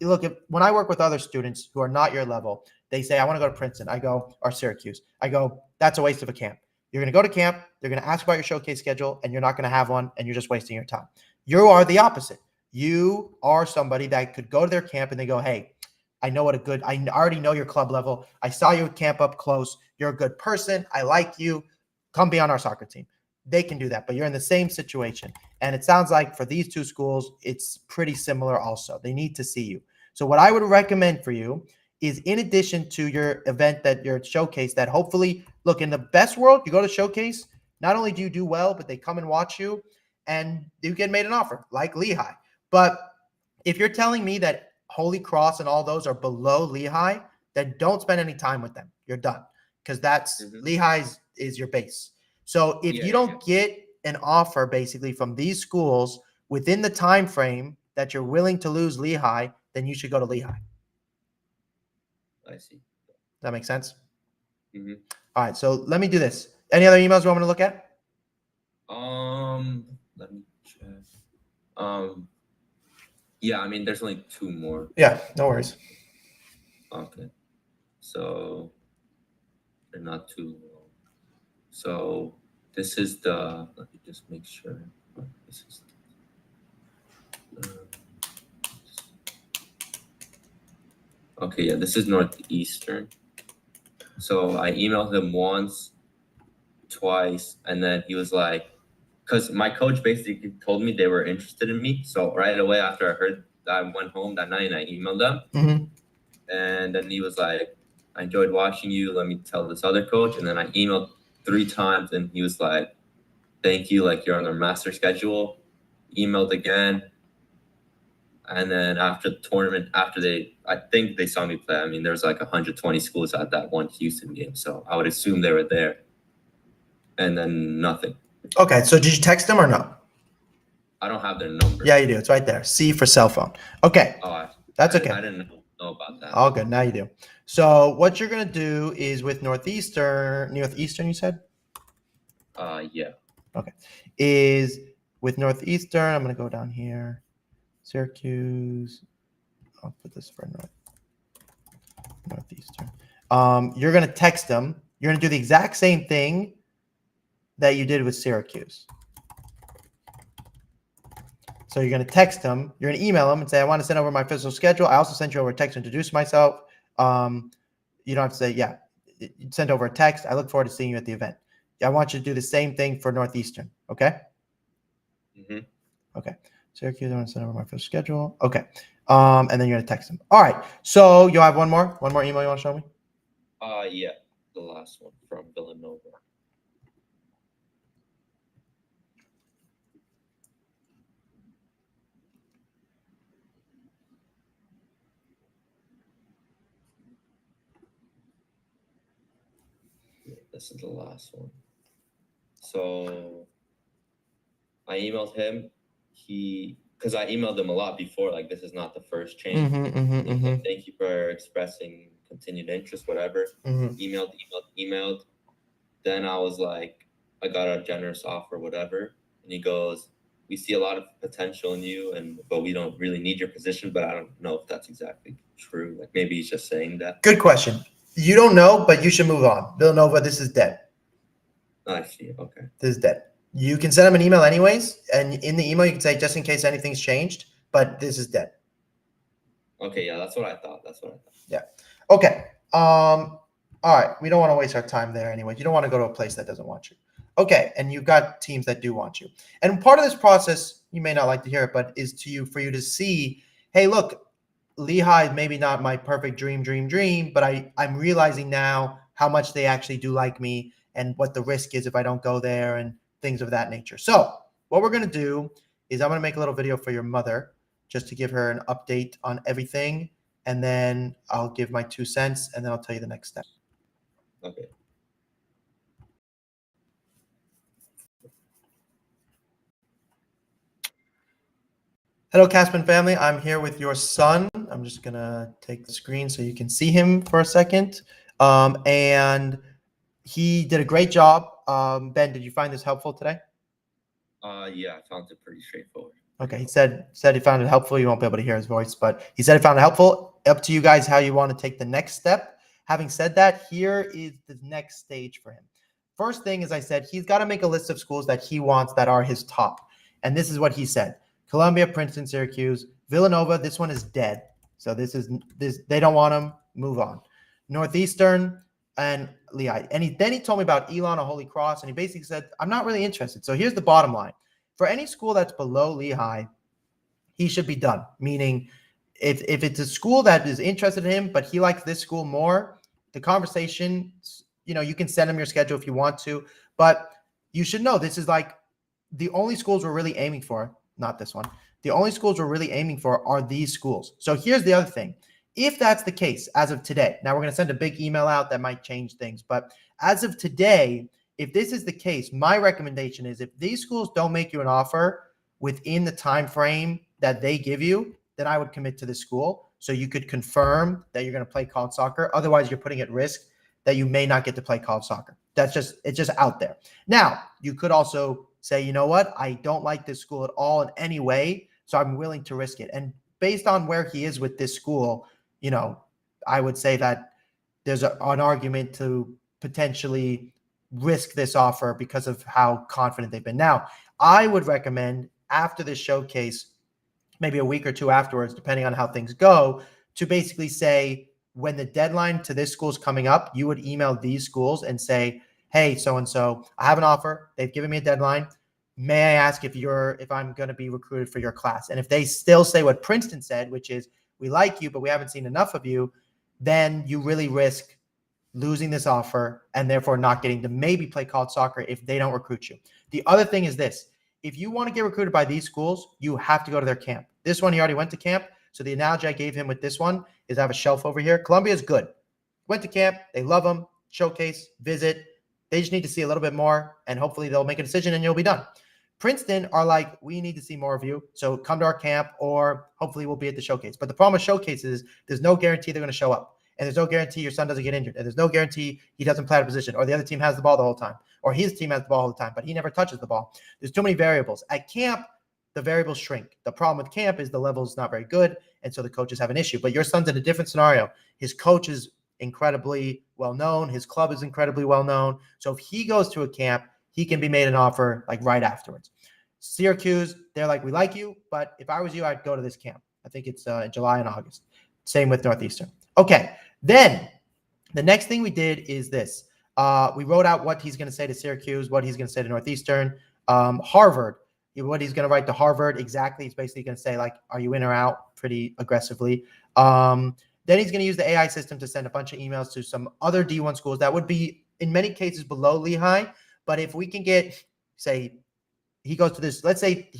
look, when I work with other students who are not your level, they say, I want to go to Princeton. I go, or Syracuse. I go, that's a waste of a camp. You're going to go to camp. They're going to ask about your showcase schedule, and you're not going to have one, and you're just wasting your time. You are the opposite. You are somebody that could go to their camp, and they go, hey, I already know your club level. I saw you at camp up close. You're a good person. I like you. Come be on our soccer team. They can do that, but you're in the same situation. And it sounds like for these two schools, it's pretty similar also. They need to see you. So what I would recommend for you is, in addition to your event, that your showcase, that hopefully, look, in the best world, you go to showcase, not only do you do well, but they come and watch you and you get made an offer like Lehigh. But if you're telling me that Holy Cross and all those are below Lehigh, then don't spend any time with them. You're done, because that's Lehigh is your base. So if you don't get an offer basically from these schools within the time frame that you're willing to lose Lehigh, then you should go to Lehigh. I see. Does that make sense? Mm-hmm. All right, so let me do this. Any other emails you want me to look at? Let me check. Yeah, I mean, there's only 2 more. Yeah, no worries. Okay. So they're not too long. So this is the, let me just make sure. This is okay, yeah, this is Northeastern. So I emailed him once, twice, and then he was like, because my coach basically told me they were interested in me. So right away after I heard that, I went home that night and I emailed them. Mm-hmm. And then he was like, I enjoyed watching you. Let me tell this other coach. And then I emailed 3 times and he was like, thank you. Like, you're on their master schedule. Emailed again. And then after the tournament, I think they saw me play. I mean, there's like 120 schools at that one Houston game. So I would assume they were there. And then nothing. Okay, so did you text them or no? I don't have their number. Yeah, you do. It's right there. C for cell phone. Okay, that's okay. I didn't know about that. All good. Now you do. So what you're going to do is with Northeastern, you said? Yeah. Okay. Is with Northeastern, I'm going to go down here. Syracuse. I'll put this for Northeastern. You're going to text them. You're going to do the exact same thing that you did with Syracuse. So you're going to text them. You're going to email them and say, I want to send over my physical schedule. I also sent you over a text to introduce myself. You don't have to say, yeah, send over a text. I look forward to seeing you at the event. I want you to do the same thing for Northeastern. Okay? Mhm. Okay. Syracuse, I'm going to send over my first schedule. Okay. And then you're going to text him. All right. So you'll have one more email you want to show me? Yeah, the last one from Villanova. Yeah, this is the last one. So I emailed him. Because I emailed him a lot before, like this is not the first change. He's like, thank you for expressing continued interest, whatever. Emailed. Then I was like, I got a generous offer, whatever. And he goes, we see a lot of potential in you, but we don't really need your position. But I don't know if that's exactly true. Like maybe he's just saying that. Good question. You don't know, but you should move on. Villanova, this is dead. I see. Okay. This is dead. You can send him an email anyways, and in the email you can say just in case anything's changed, but this is dead. Okay, yeah, that's what I thought. Yeah. Okay. All right. We don't want to waste our time there anyway. You don't want to go to a place that doesn't want you. Okay. And you've got teams that do want you. And part of this process, you may not like to hear it, but is for you to see, hey, look, Lehigh maybe not my perfect dream, but I'm realizing now how much they actually do like me and what the risk is if I don't go there and things of that nature. So what we're going to do is I'm going to make a little video for your mother just to give her an update on everything. And then I'll give my 2 cents and then I'll tell you the next step. Okay. Hello, Caspin family. I'm here with your son. I'm just going to take the screen so you can see him for a second. And he did a great job. Ben, did you find this helpful today? Yeah, I found it pretty straightforward. Okay, he said he found it helpful. You won't be able to hear his voice, but he said he found it helpful. Up to you guys how you want to take the next step. Having said that, here is the next stage for him. First thing, as I said, he's got to make a list of schools that he wants that are his top. And this is what he said. Columbia, Princeton, Syracuse, Villanova. This one is dead. So this they don't want him. Move on. Northeastern and Lehigh. And then he told me about Elon or Holy Cross, and he basically said, I'm not really interested. So here's the bottom line. For any school that's below Lehigh, he should be done. Meaning, if it's a school that is interested in him, but he likes this school more, the conversation, you can send him your schedule if you want to, but you should know this is like the only schools we're really aiming for, not this one. The only schools we're really aiming for are these schools. So here's the other thing. If that's the case, as of today, now we're going to send a big email out that might change things, but as of today, if this is the case, my recommendation is if these schools don't make you an offer within the time frame that they give you, then I would commit to the school so you could confirm that you're going to play college soccer. Otherwise, you're putting at risk that you may not get to play college soccer. It's just out there. Now, you could also say, you know what? I don't like this school at all in any way, so I'm willing to risk it. And based on where he is with this school, I would say that there's an argument to potentially risk this offer because of how confident they've been. Now, I would recommend after this showcase, maybe a week or two afterwards, depending on how things go, to basically say when the deadline to this school is coming up, you would email these schools and say, hey, so-and-so, I have an offer. They've given me a deadline. May I ask if I'm going to be recruited for your class? And if they still say what Princeton said, which is, we like you, but we haven't seen enough of you, then you really risk losing this offer and therefore not getting to maybe play college soccer if they don't recruit you. The other thing is this. If you want to get recruited by these schools, you have to go to their camp. This one, he already went to camp. So the analogy I gave him with this one is I have a shelf over here. Columbia is good. Went to camp. They love him. Showcase, visit. They just need to see a little bit more, and hopefully they'll make a decision and you'll be done. Princeton are like, we need to see more of you. So come to our camp, or hopefully we'll be at the showcase. But the problem with showcases is there's no guarantee they're going to show up. And there's no guarantee your son doesn't get injured. And there's no guarantee he doesn't play out of position, or the other team has the ball the whole time, or his team has the ball all the time, but he never touches the ball. There's too many variables. At camp, the variables shrink. The problem with camp is the level is not very good, and so the coaches have an issue. But your son's in a different scenario. His coach is incredibly well-known. His club is incredibly well-known. So if he goes to a camp, he can be made an offer like right afterwards. Syracuse, they're like, we like you, but if I was you, I'd go to this camp. I think it's in July and August. Same with Northeastern. Okay, then the next thing we did is this. We wrote out what he's going to say to Syracuse, what he's going to say to Northeastern. Harvard, what he's going to write to Harvard exactly. He's basically going to say, like, are you in or out, pretty aggressively. Then he's going to use the AI system to send a bunch of emails to some other D1 schools that would be in many cases below Lehigh. But if we can get, say, he goes to this, let's say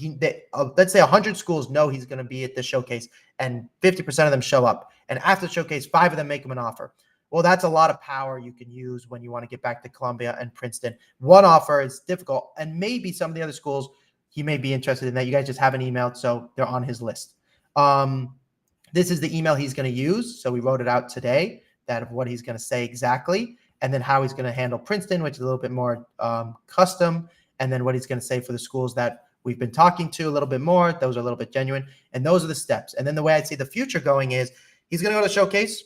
100 schools know he's going to be at the showcase and 50% of them show up. And after the showcase, 5 of them make him an offer. Well, that's a lot of power you can use when you want to get back to Columbia and Princeton. One offer is difficult, and maybe some of the other schools he may be interested in that. You guys just haven't emailed, so they're on his list. This is the email he's going to use. So we wrote it out today, that of what he's going to say exactly, and then how he's going to handle Princeton, which is a little bit more custom, and then what he's going to say for the schools that we've been talking to a little bit more. Those are a little bit genuine, and those are the steps. And then the way I see the future going is he's going to go to showcase.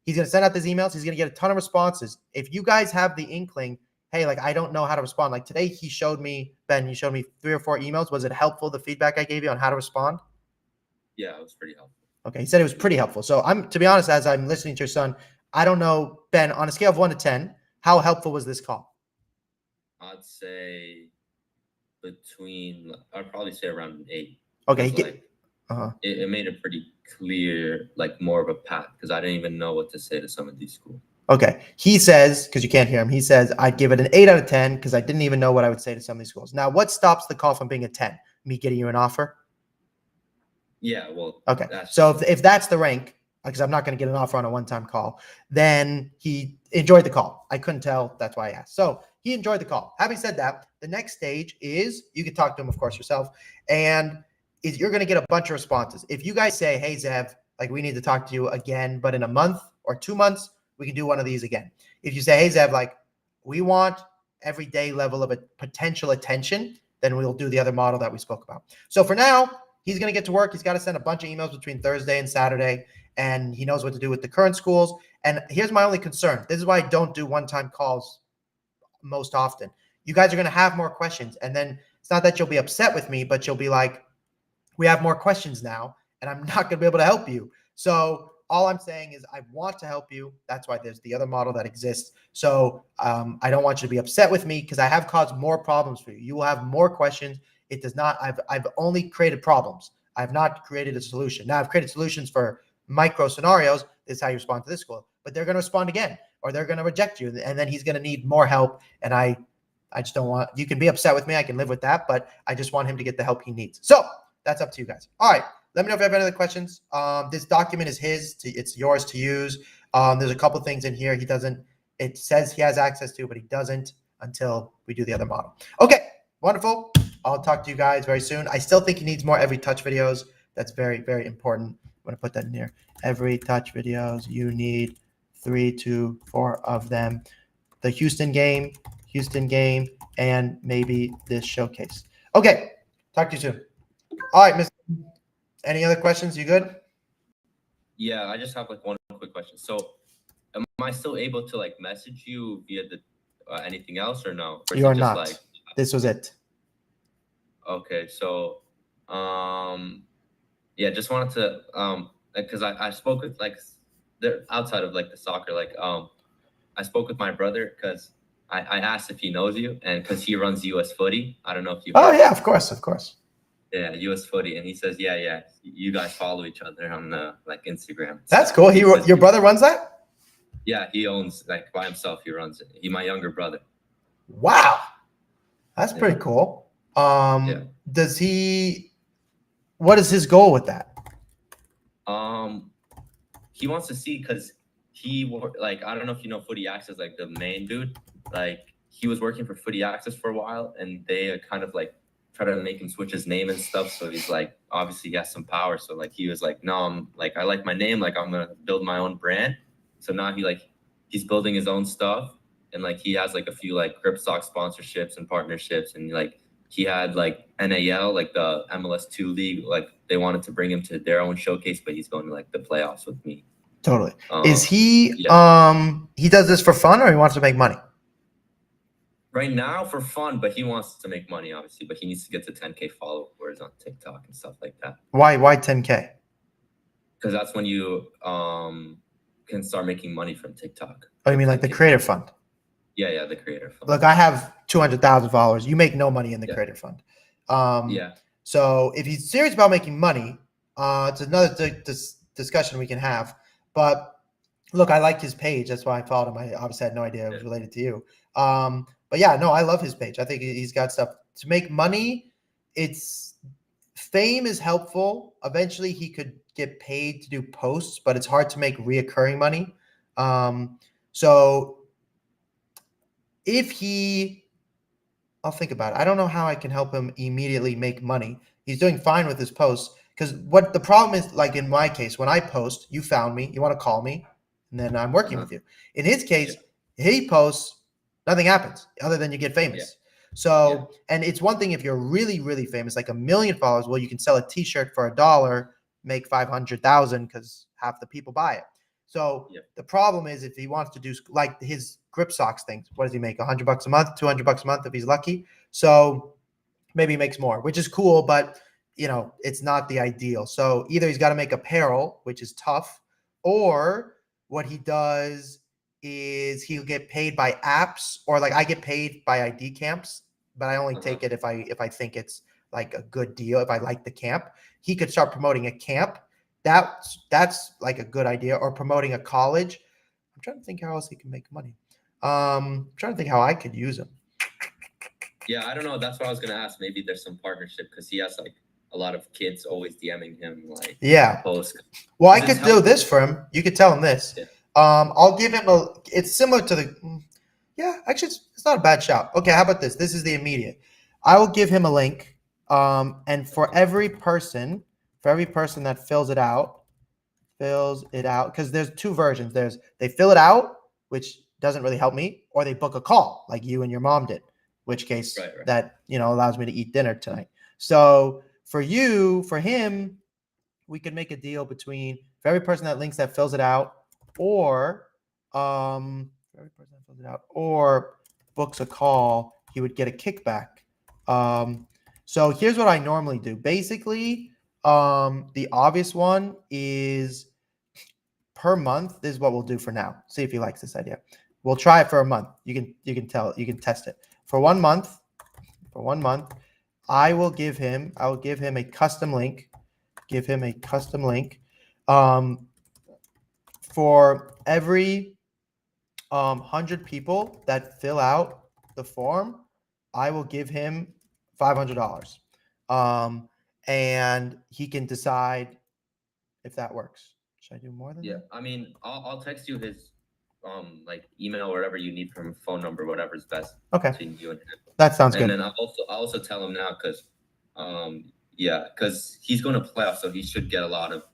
He's going to send out these emails. He's going to get a ton of responses. If you guys have the inkling, hey, like, I don't know how to respond. Like today, he showed me, Ben, you showed me 3 or 4 emails. Was it helpful, the feedback I gave you on how to respond? Yeah, it was pretty helpful. Okay, he said it was pretty helpful. So to be honest, as I'm listening to your son, I don't know, Ben, on a scale of 1 to 10, how helpful was this call? I'd say I'd probably say around an 8. Okay, it made it pretty clear, like more of a path, because I didn't even know what to say to some of these schools. Okay, he says, because you can't hear him, he says, I'd give it an 8 out of 10 because I didn't even know what I would say to some of these schools. Now, what stops the call from being a 10? Me getting you an offer? Yeah, well, okay. So if that's the rank, because I'm not going to get an offer on a one-time call, then he enjoyed the call. I couldn't tell. That's why I asked. So he enjoyed the call. Having said that, the next stage is you can talk to him, of course, yourself, and you're going to get a bunch of responses. If you guys say, hey, Zev, like we need to talk to you again, but in a month or 2 months, we can do one of these again. If you say, hey, Zev, like we want everyday level of a potential attention, then we'll do the other model that we spoke about. So for now, he's going to get to work. He's got to send a bunch of emails between Thursday and Saturday, and he knows what to do with the current schools. And here's my only concern. This is why I don't do one-time calls most often. You guys are going to have more questions, and then it's not that you'll be upset with me, but you'll be like, we have more questions now, and I'm not going to be able to help you. So all I'm saying is I want to help you. That's why there's the other model that exists. So I don't want you to be upset with me because I have caused more problems for you. You will have more questions. It does not, I've only created problems. I've not created a solution. Now I've created solutions for micro scenarios. This is how you respond to this school, but they're going to respond again, or they're going to reject you. And then he's going to need more help. And I just don't want, you can be upset with me. I can live with that, but I just want him to get the help he needs. So that's up to you guys. All right. Let me know if you have any other questions. This document is it's yours to use. There's a couple things in here. It says he has access to, but he doesn't until we do the other model. Okay. Wonderful. I'll talk to you guys very soon. I still think he needs more every touch videos. That's very, very important. I'm going to put that in here. Every touch videos, you need 3 to 4 of them. The Houston game, and maybe this showcase. Okay. Talk to you soon. All right, Mr. Any other questions? You good? Yeah, I just have like one quick question. So am I still able to like message you via the anything else or no? Or you are just not. Like, this was it. Okay, so yeah, just wanted to because I spoke with like outside of like the soccer, like I spoke with my brother because I asked if he knows you, and because he runs US Footy. I don't know if you yeah, of course. Yeah, US Footy, and he says yeah, you guys follow each other on like Instagram. That's cool. Your brother runs that? Yeah, he owns like by himself. He runs it. He's my younger brother. Wow, that's pretty cool. Yeah. What is his goal with that? He wants to see because like I don't know if you know Footy Access, like the main dude. Like he was working for Footy Access for a while, and they kind of like try to make him switch his name and stuff. So he's like, obviously he has some power. So like he was like, no, I'm like, I like my name. Like I'm gonna build my own brand. So now he's building his own stuff, and like he has like a few like Grip Sock sponsorships and partnerships, and like he had like NAL, like the MLS2 league, like they wanted to bring him to their own showcase, but he's going to like the playoffs with me. Totally. Is he he does this for fun or he wants to make money? Right now for fun, but he wants to make money, obviously, but he needs to get to 10K followers on TikTok and stuff like that. Why 10K? Because that's when you can start making money from TikTok. Oh, you mean like the creator fund? Yeah, the creator fund. Look, I have 200,000 followers. You make no money in the creator fund. Yeah. So if he's serious about making money, it's another discussion we can have. But look, I like his page. That's why I followed him. I obviously had no idea it was related to you. But yeah, no, I love his page. I think he's got stuff to make money. Fame is helpful. Eventually, he could get paid to do posts, but it's hard to make reoccurring money. So I'll think about it. I don't know how I can help him immediately make money. He's doing fine with his posts because what the problem is, like in my case, when I post, you found me, you want to call me, and then I'm working with you. In his case, he posts, nothing happens other than you get famous. Yeah. So, and it's one thing if you're really, really famous, like 1 million followers, well, you can sell a t-shirt for $1, make 500,000 because half the people buy it. So the problem is if he wants to do like his grip socks things, what does he make? $100 a month, $200 a month if he's lucky. So maybe he makes more, which is cool, but it's not the ideal. So either he's got to make apparel, which is tough, or what he does is he'll get paid by apps, or like I get paid by ID camps, but I only take it if I think it's like a good deal, if I like the camp. He could start promoting a camp. That's like a good idea, or promoting a college. I'm trying to think how else he can make money. I'm trying to think how I could use him. Yeah, I don't know. That's what I was gonna ask. Maybe there's some partnership because he has like a lot of kids always DMing him like posts. Well, I could do this for him. You could tell him this. Yeah. I'll give him it's similar to the actually it's not a bad shout. Okay, how about this? This is the immediate. I will give him a link. And for every person that fills it out, because there's two versions. There's they fill it out, which doesn't really help me, or they book a call like you and your mom did, which case that allows me to eat dinner tonight. So for him, we could make a deal between for every person that fills it out, or books a call, he would get a kickback. So here's what I normally do. Basically, the obvious one is per month. This is what we'll do for now. See if he likes this idea. We'll try it for a month. You can test it for 1 month. For 1 month, I will give him a custom link. For every 100 people that fill out the form, I will give him $500. And he can decide if that works. Should I do more than that? I mean, I'll text you his like email or whatever you need from him, phone number, whatever's best between you and him. That sounds good. And then I'll also tell him now because because he's going to playoffs, so he should get a lot of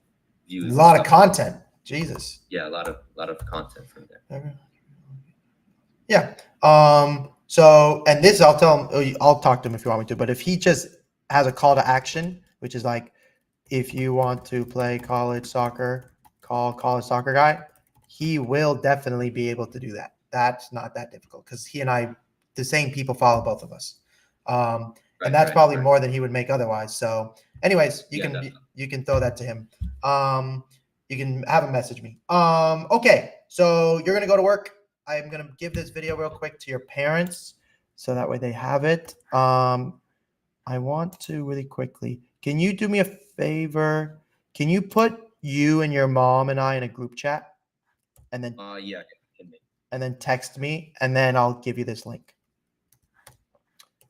views. A lot of content. Jesus. Yeah, a lot of content from there. Yeah. So, and this I'll tell him. I'll talk to him if you want me to. But if he just has a call to action, which is like, if you want to play college soccer, call CollegeSoccerGuy. He will definitely be able to do that. That's not that difficult because he and I, the same people follow both of us. And that's probably more than he would make otherwise. So anyways, you can throw that to him. You can have him message me. Okay. So you're going to go to work. I'm going to give this video real quick to your parents so that way they have it. I want to really quickly, can you do me a favor? Can you put you and your mom and I in a group chat? And then and then text me, and then I'll give you this link.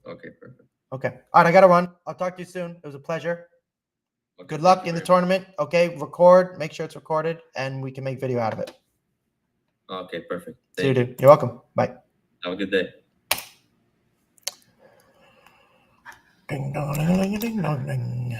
Okay, perfect. Okay. All right, I gotta run. I'll talk to you soon. It was a pleasure. Okay, good luck in the tournament. Okay, record. Make sure it's recorded, and we can make video out of it. Okay, perfect. See you, dude. You're welcome. Bye. Have a good day. Ding dong, ding ding dong, ding.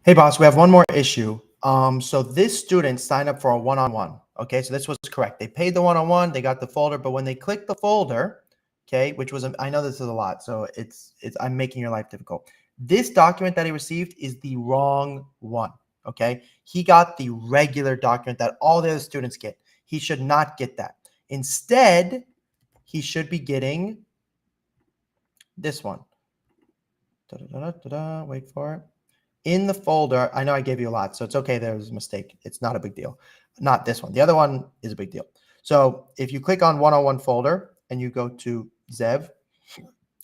Hey, boss, we have one more issue. So this student signed up for a one-on-one. Okay, so this was correct. They paid the one-on-one, they got the folder, but when they clicked the folder, okay, which was, I know this is a lot, so I'm making your life difficult. This document that he received is the wrong one. Okay, he got the regular document that all the other students get. He should not get that. Instead, he should be getting this one. Wait for it. In the folder, I know I gave you a lot, so it's okay. There was a mistake. It's not a big deal. Not this one. The other one is a big deal. So if you click on 101 folder and you go to Zev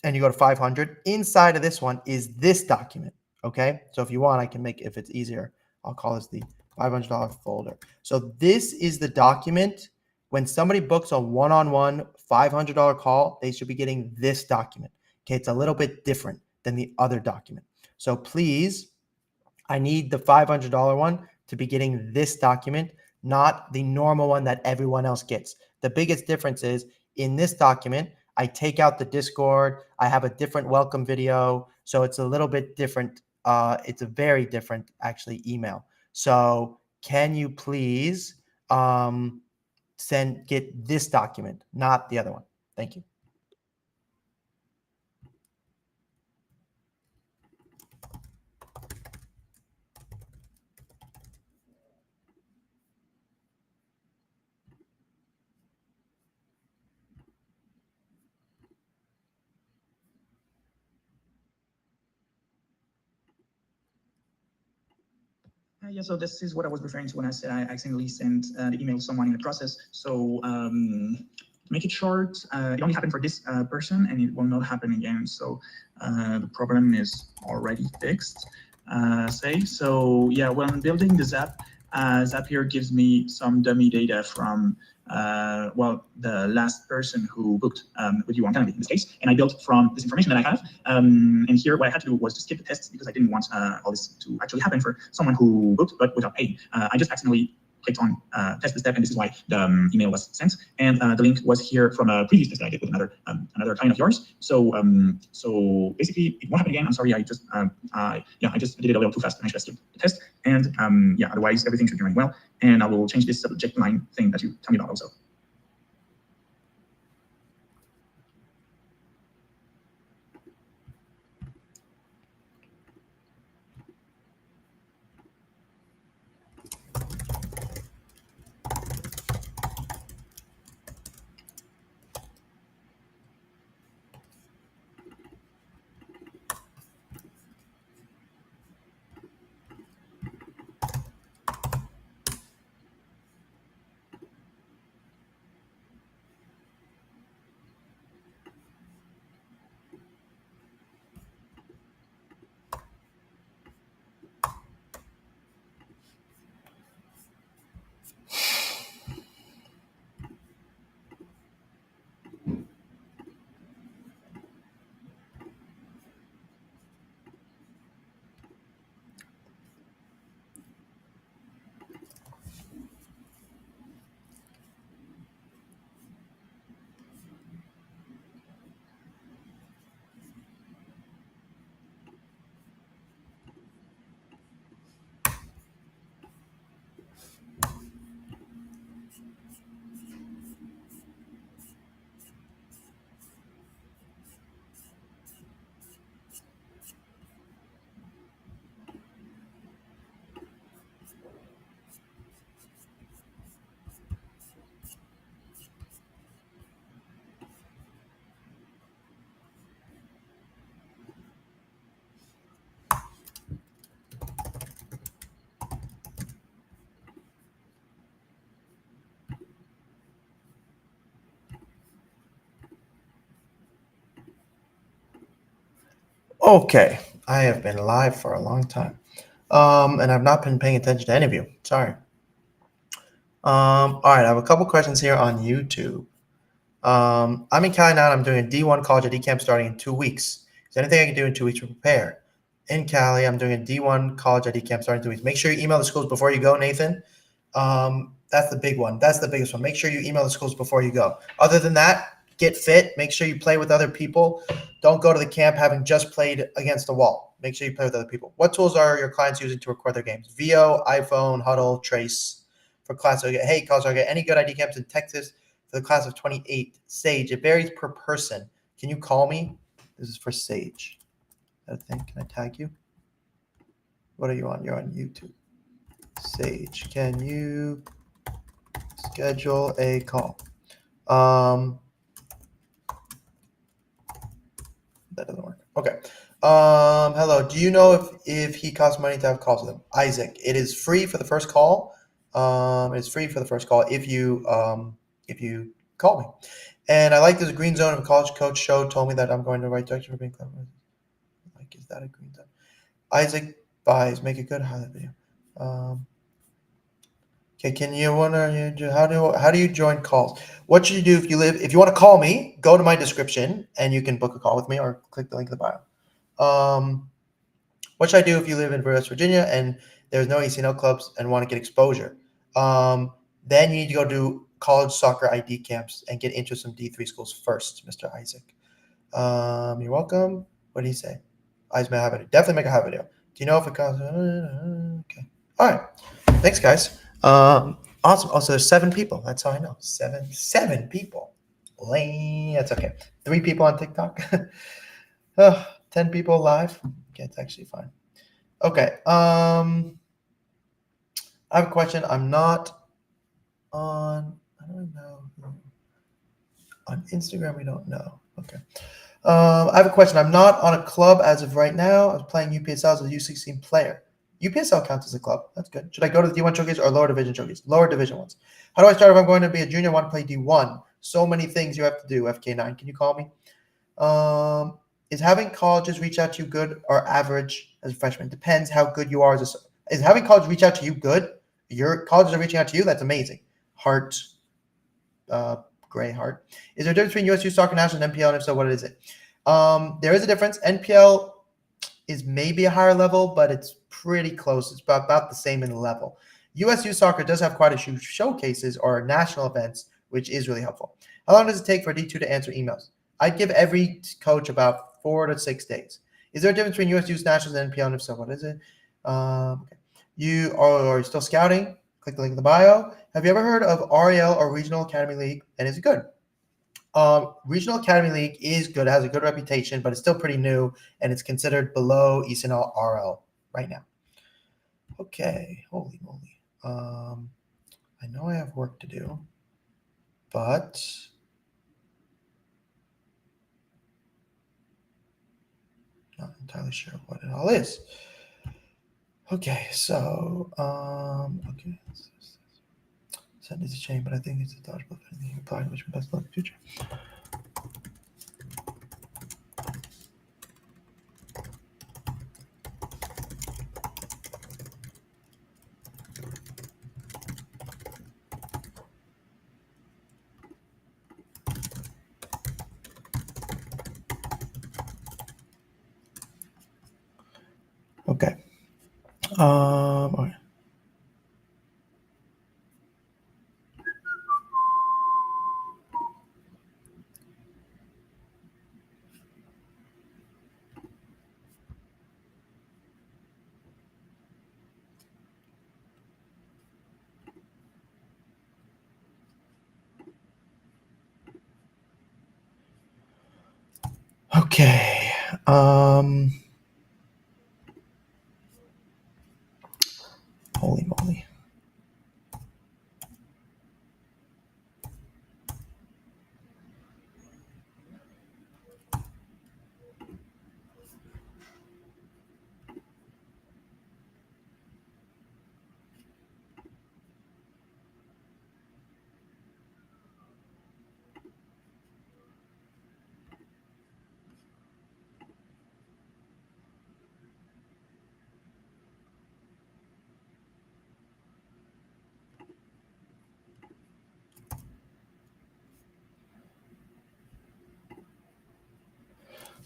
and you go to 500, inside of this one is this document. Okay. So if you want, I can make, if it's easier, I'll call this the $500 folder. So this is the document. When somebody books a one-on-one $500 call, they should be getting this document. Okay. It's a little bit different than the other document. So please, I need the $500 one to be getting this document, not the normal one that everyone else gets. The biggest difference is in this document, I take out the Discord. I have a different welcome video. So it's a little bit different. It's a very different actually email. So can you please get this document, not the other one? Thank you. Yeah, so this is what I was referring to when I said I accidentally sent the email to someone in the process. So to make it short, it only happened for this person and it will not happen again. So the problem is already fixed, So yeah, when building the Zap, Zapier gives me some dummy data from the last person who booked with you on Calendly in this case, and I built from this information that I have. And here, what I had to do was to skip the tests because I didn't want all this to actually happen for someone who booked but without paying. I just accidentally clicked on test the step, and this is why the email was sent. And the link was here from a previous test that I did with another client of yours. So so basically, it won't happen again. I'm sorry, I just did it a little too fast and I should have skipped the test. And yeah, otherwise everything should be running well. And I will change this subject line thing that you tell me about also. Okay, I have been live for a long time, and I've not been paying attention to any of you. Sorry. All right, I have a couple questions here on YouTube. I'm in Cali now, and I'm doing a D1 college at camp starting in 2 weeks. Is there anything I can do in 2 weeks to prepare? In Cali, I'm doing a D1 college at camp starting in 2 weeks. Make sure you email the schools before you go, Nathan. That's the big one. That's the biggest one. Make sure you email the schools before you go. Other than that, get fit. Make sure you play with other people. Don't go to the camp having just played against the wall. Make sure you play with other people. What tools are your clients using to record their games? VO, iPhone, Huddle, Trace. For class, hey, CollegeSoccerGuy, any good ID camps in Texas for the class of 28? Sage, it varies per person. Can you call me? This is for Sage. I think. Can I tag you? What are you on? You're on YouTube. Sage, can you schedule a call? That doesn't work. Okay. Hello. Do you know if he costs money to have calls with him? Isaac, it is free for the first call. It's free for the first call if you call me. And I like this green zone of a college coach show told me that I'm going in the right direction for being clever. Like, is that a green zone? Isaac buys, make a good highlight video. Okay, can you how do you join calls? What should you do if you want to call me, go to my description and you can book a call with me or click the link in the bio. What should I do if you live in West Virginia and there's no ECNL clubs and want to get exposure? Then you need to go do college soccer ID camps and get into some D3 schools first, Mr. Isaac. You're welcome. What do you say? Eyes may have it. Definitely make a high video. Do you know if it costs? Okay. All right. Thanks, guys. Awesome. Also, there's 7 people. That's how I know. Seven people. Lame. That's okay. 3 people on TikTok. 10 people live. Okay, it's actually fine. Okay. I have a question. I'm not on. I don't know. On Instagram, we don't know. Okay. I have a question. I'm not on a club as of right now. I was playing UPSL as a U16 player. UPSL counts as a club. That's good. Should I go to the D1 showcase or lower division showcase? Lower division ones. How do I start if I'm going to be a junior? Want to play D1? So many things you have to do. FK9. Can you call me? Is having colleges reach out to you good or average as a freshman? Depends how good you are as a. Is having college reach out to you good? Your colleges are reaching out to you. That's amazing. Heart. Gray heart. Is there a difference between USU Soccer National and NPL? And if so, what is it? There is a difference. NPL is maybe a higher level, but it's pretty close. It's about the same in level. USU Soccer does have quite a few showcases or national events, which is really helpful. How long does it take for D2 to answer emails? I'd give every coach about 4 to 6 days. Is there a difference between USU's nationals and NPL? And if so, what is it? Okay. You are still scouting? Click the link in the bio. Have you ever heard of REL or Regional Academy League? And is it good? Regional Academy League is good. It has a good reputation, but it's still pretty new, and it's considered below ECNL RL right now. Okay. Holy moly. I know I have work to do, but not entirely sure what it all is. Okay, so okay. Send is a shame, but I think it's a dodgeball. Anything applied, which best luck in the future. Okay. All right. Okay. Holy moly.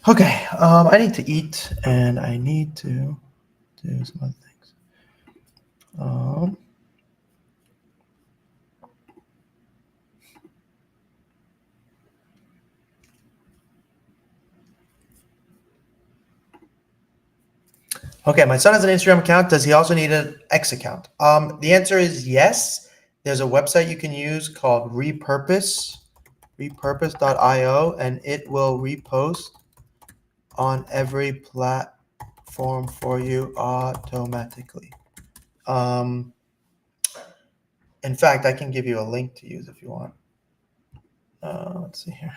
Okay. I need to eat and I need to do some other things. Okay, my son has an Instagram account. Does he also need an X account? The answer is yes. There's a website you can use called repurpose.io, and it will repost on every platform for you automatically. In fact, I can give you a link to use if you want. Let's see here.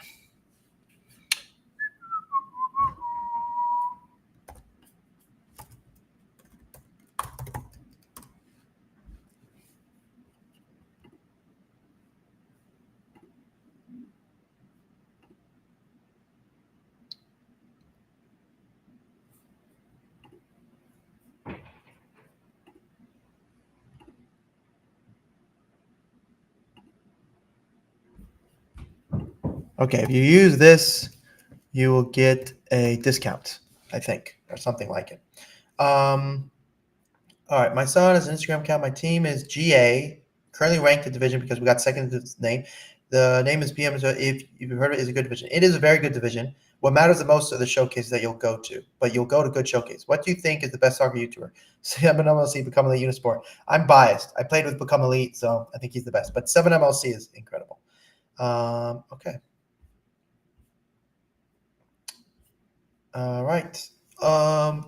Okay, if you use this, you will get a discount, I think, or something like it. All right, my son has an Instagram account. My team is GA, currently ranked in division because we got second to its name. The name is PM. So if you've heard of it, is a good division. It is a very good division. What matters the most are the showcases that you'll go to, but you'll go to good showcase. What do you think is the best soccer YouTuber? Seven MLC, Become Elite, Unisport. I'm biased. I played with Become Elite, so I think he's the best. But 7 MLC is incredible. Okay. All right.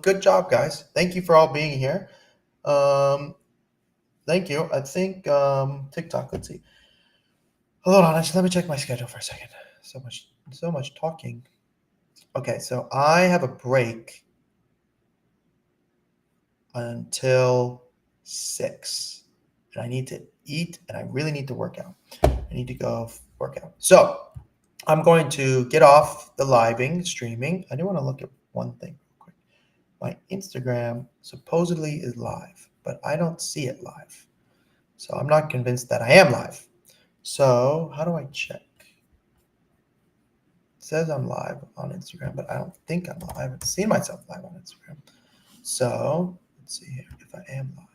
Good job, guys. Thank you for all being here. Thank you. I think TikTok. Let's see. Hold on. Actually, let me check my schedule for a second. So much talking. Okay, so I have a break until 6, and I need to eat, and I really need to work out. I need to go work out. So I'm going to get off the streaming. I do want to look at one thing real quick. My Instagram supposedly is live, but I don't see it live. So I'm not convinced that I am live. So how do I check? It says I'm live on Instagram, but I don't think I'm live. I haven't seen myself live on Instagram. So let's see here if I am live.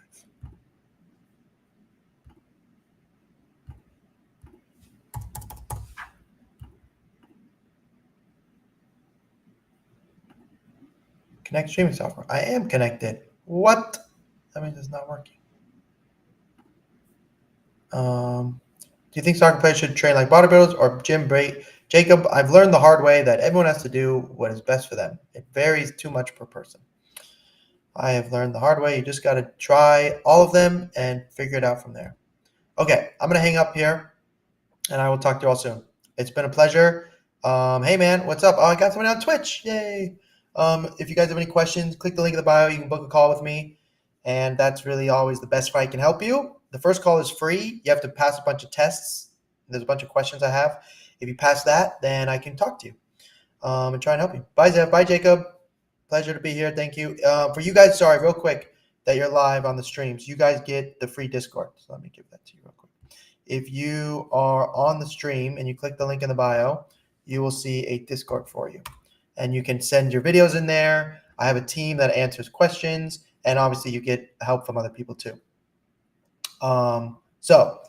Connect streaming software. I am connected. What? That means it's not working. Do you think soccer players should train like bodybuilders or gym break? Jacob, I've learned the hard way that everyone has to do what is best for them. It varies too much per person. I have learned the hard way. You just got to try all of them and figure it out from there. Okay, I'm going to hang up here, and I will talk to you all soon. It's been a pleasure. Hey, man, what's up? Oh, I got somebody on Twitch. Yay. If you guys have any questions, click the link in the bio. You can book a call with me, and that's really always the best way I can help you. The first call is free. You have to pass a bunch of tests. There's a bunch of questions I have. If you pass that, then I can talk to you and try and help you. Bye, Zev. Bye, Jacob. Pleasure to be here. Thank you. For you guys, sorry, real quick, that you're live on the streams. You guys get the free Discord. So let me give that to you real quick. If you are on the stream and you click the link in the bio, you will see a Discord for you. And you can send your videos in there. I have a team that answers questions. And obviously, you get help from other people too. So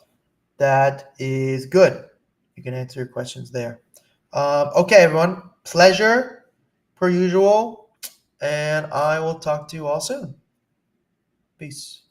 that is good. You can answer your questions there. Okay, everyone. Pleasure, per usual. And I will talk to you all soon. Peace.